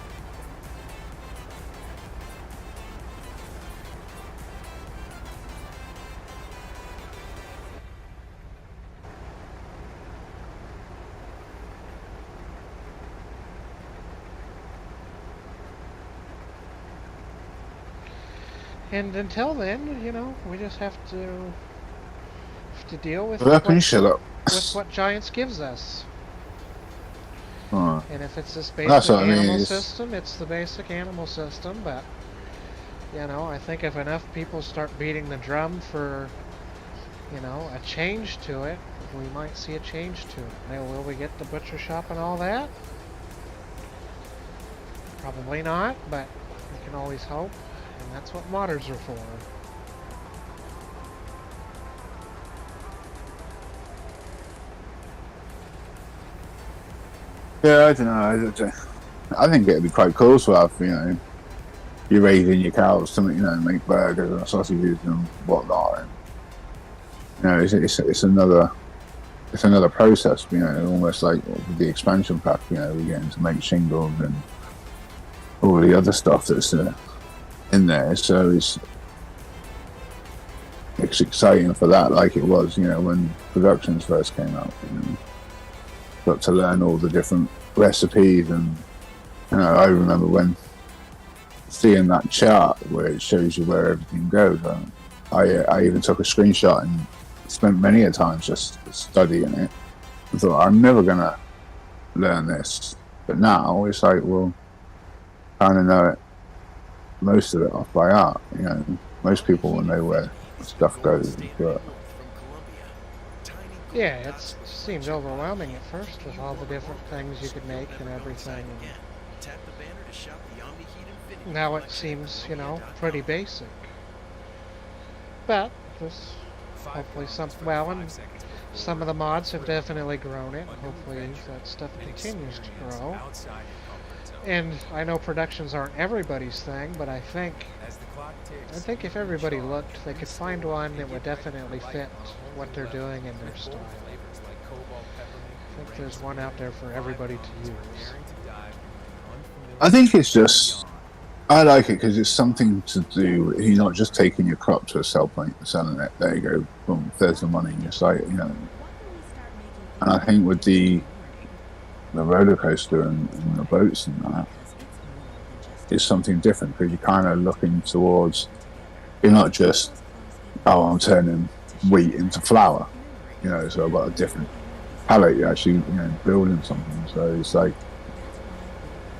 And until then, you know, we just have to deal with what Giants gives us. And if it's this basic animal system, it's the basic animal system. But, you know, I think if enough people start beating the drum for, you know, a change to it, we might see a change to it. Now, will we get the butcher shop and all that? Probably not, but we can always hope. And that's what modders are for. Yeah, I don't know. I think it'd be quite cool to have, you know, you're raising your cows to, you know, make burgers and sausages and whatnot. And, you know, it's another process, you know, almost like with the expansion pack, you know, we're getting to make shingles and all the other stuff that's in there. So it's exciting for that, like it was, you know, when Productions first came out. You know, got to learn all the different recipes, and you know, I remember when seeing that chart where it shows you where everything goes. I even took a screenshot and spent many a time just studying it. I thought I'm never gonna learn this, but now it's like, well, kind of know it, most of it off by heart. You know, most people will know where stuff goes, but yeah, it seemed overwhelming at first with all the different things you could make and everything. And now it seems, you know, pretty basic. But there's hopefully and some of the mods have definitely grown it. Hopefully that stuff continues to grow. And I know productions aren't everybody's thing, but I think if everybody looked, they could find one that would definitely fit what they're doing and their style. I think there's one out there for everybody to use. I think it's just, I like it because it's something to do. You're not just taking your crop to a sell point and selling it. There you go, boom, there's the money in your site, you know. And I think with the roller coaster and the boats and that, it's something different because you're kind of looking towards, you're not just, oh, I'm turning wheat into flour, you know, so I've got a different palette. You're actually, you know, building something. So it's like,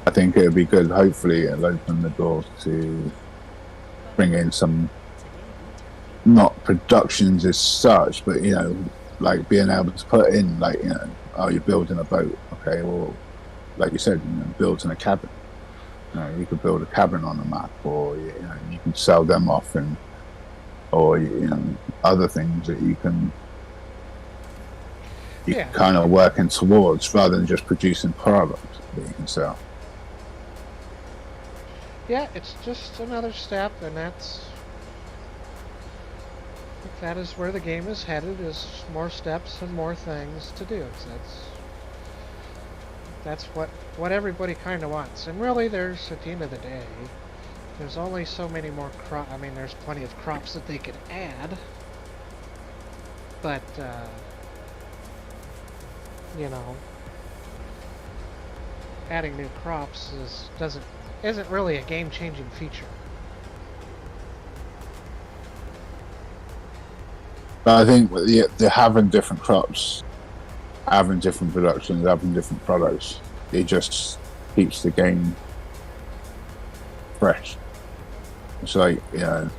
I think it would be good. Hopefully it'll open the doors to bring in some, not productions as such, but, you know, like being able to put in, like, you know, oh, you're building a boat. Okay, well, like you said, you know, building a cabin. You know, you could build a cabin on a map, or, you know, you can sell them off, and, or, you know, other things that you can kind of working towards, rather than just producing products that you can sell. Yeah, it's just another step, and that is where the game is headed, is more steps and more things to do. So that's what everybody kind of wants. And really, there's, at the end of the day, there's only so many more I mean, there's plenty of crops that they could add, but you know, adding new crops isn't really a game-changing feature. But I think they're having different crops, having different productions, having different products. It just keeps the game fresh. It's like, you know,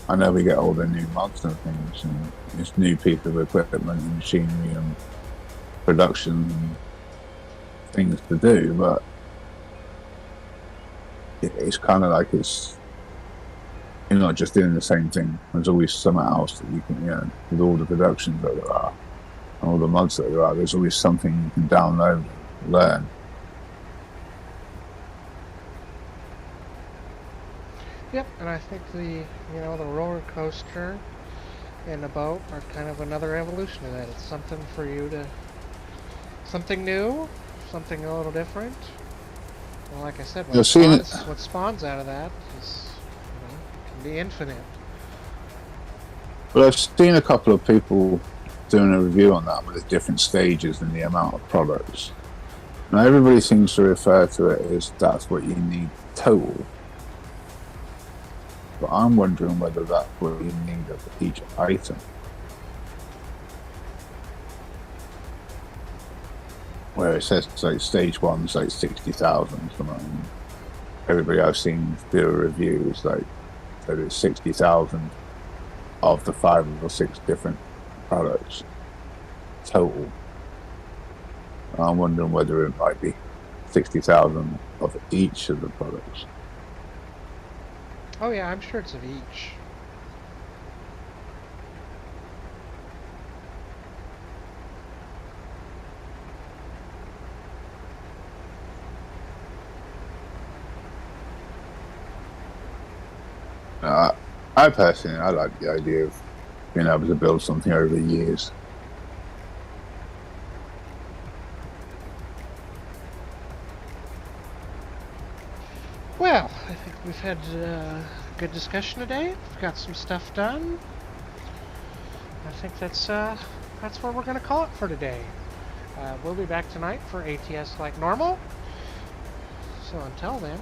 I know we get all the new mods and things, and it's new pieces of equipment and machinery and production and things to do, but it's kind of like you're not just doing the same thing. There's always something else that you can, you know, with all the productions that there are, and all the mods that there are, there's always something you can download, learn. Yep, and I think the roller coaster and the boat are kind of another evolution of that. It's something for you to, something new, something a little different. Well, like I said, what spawns out of that is, you know, can be infinite. Well, I've seen a couple of people doing a review on that with the different stages and the amount of products. Now, everybody seems to refer to it as that's what you need total. But I'm wondering whether that's what you need of each item. Where it says like stage one's like 60,000. Everybody I've seen do a review is like, that it's 60,000 of the 5 or 6 different products total. I'm wondering whether it might be 60,000 of each of the products. Oh yeah, I'm sure it's of each. I personally, I like the idea of being able to build something over the years. Well, I think we've had a good discussion today. We've got some stuff done. I think that's where we're going to call it for today. We'll be back tonight for ATS like normal. So until then,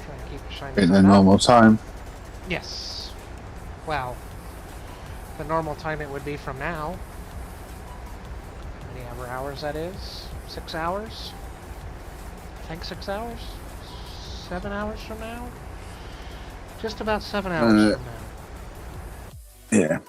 try and keep it shiny. In the normal time. Yes. Well, the normal time it would be from now. How many hours that is? 6 hours? I think 6 hours? 7 hours from now? Just about 7 hours from now. Yeah.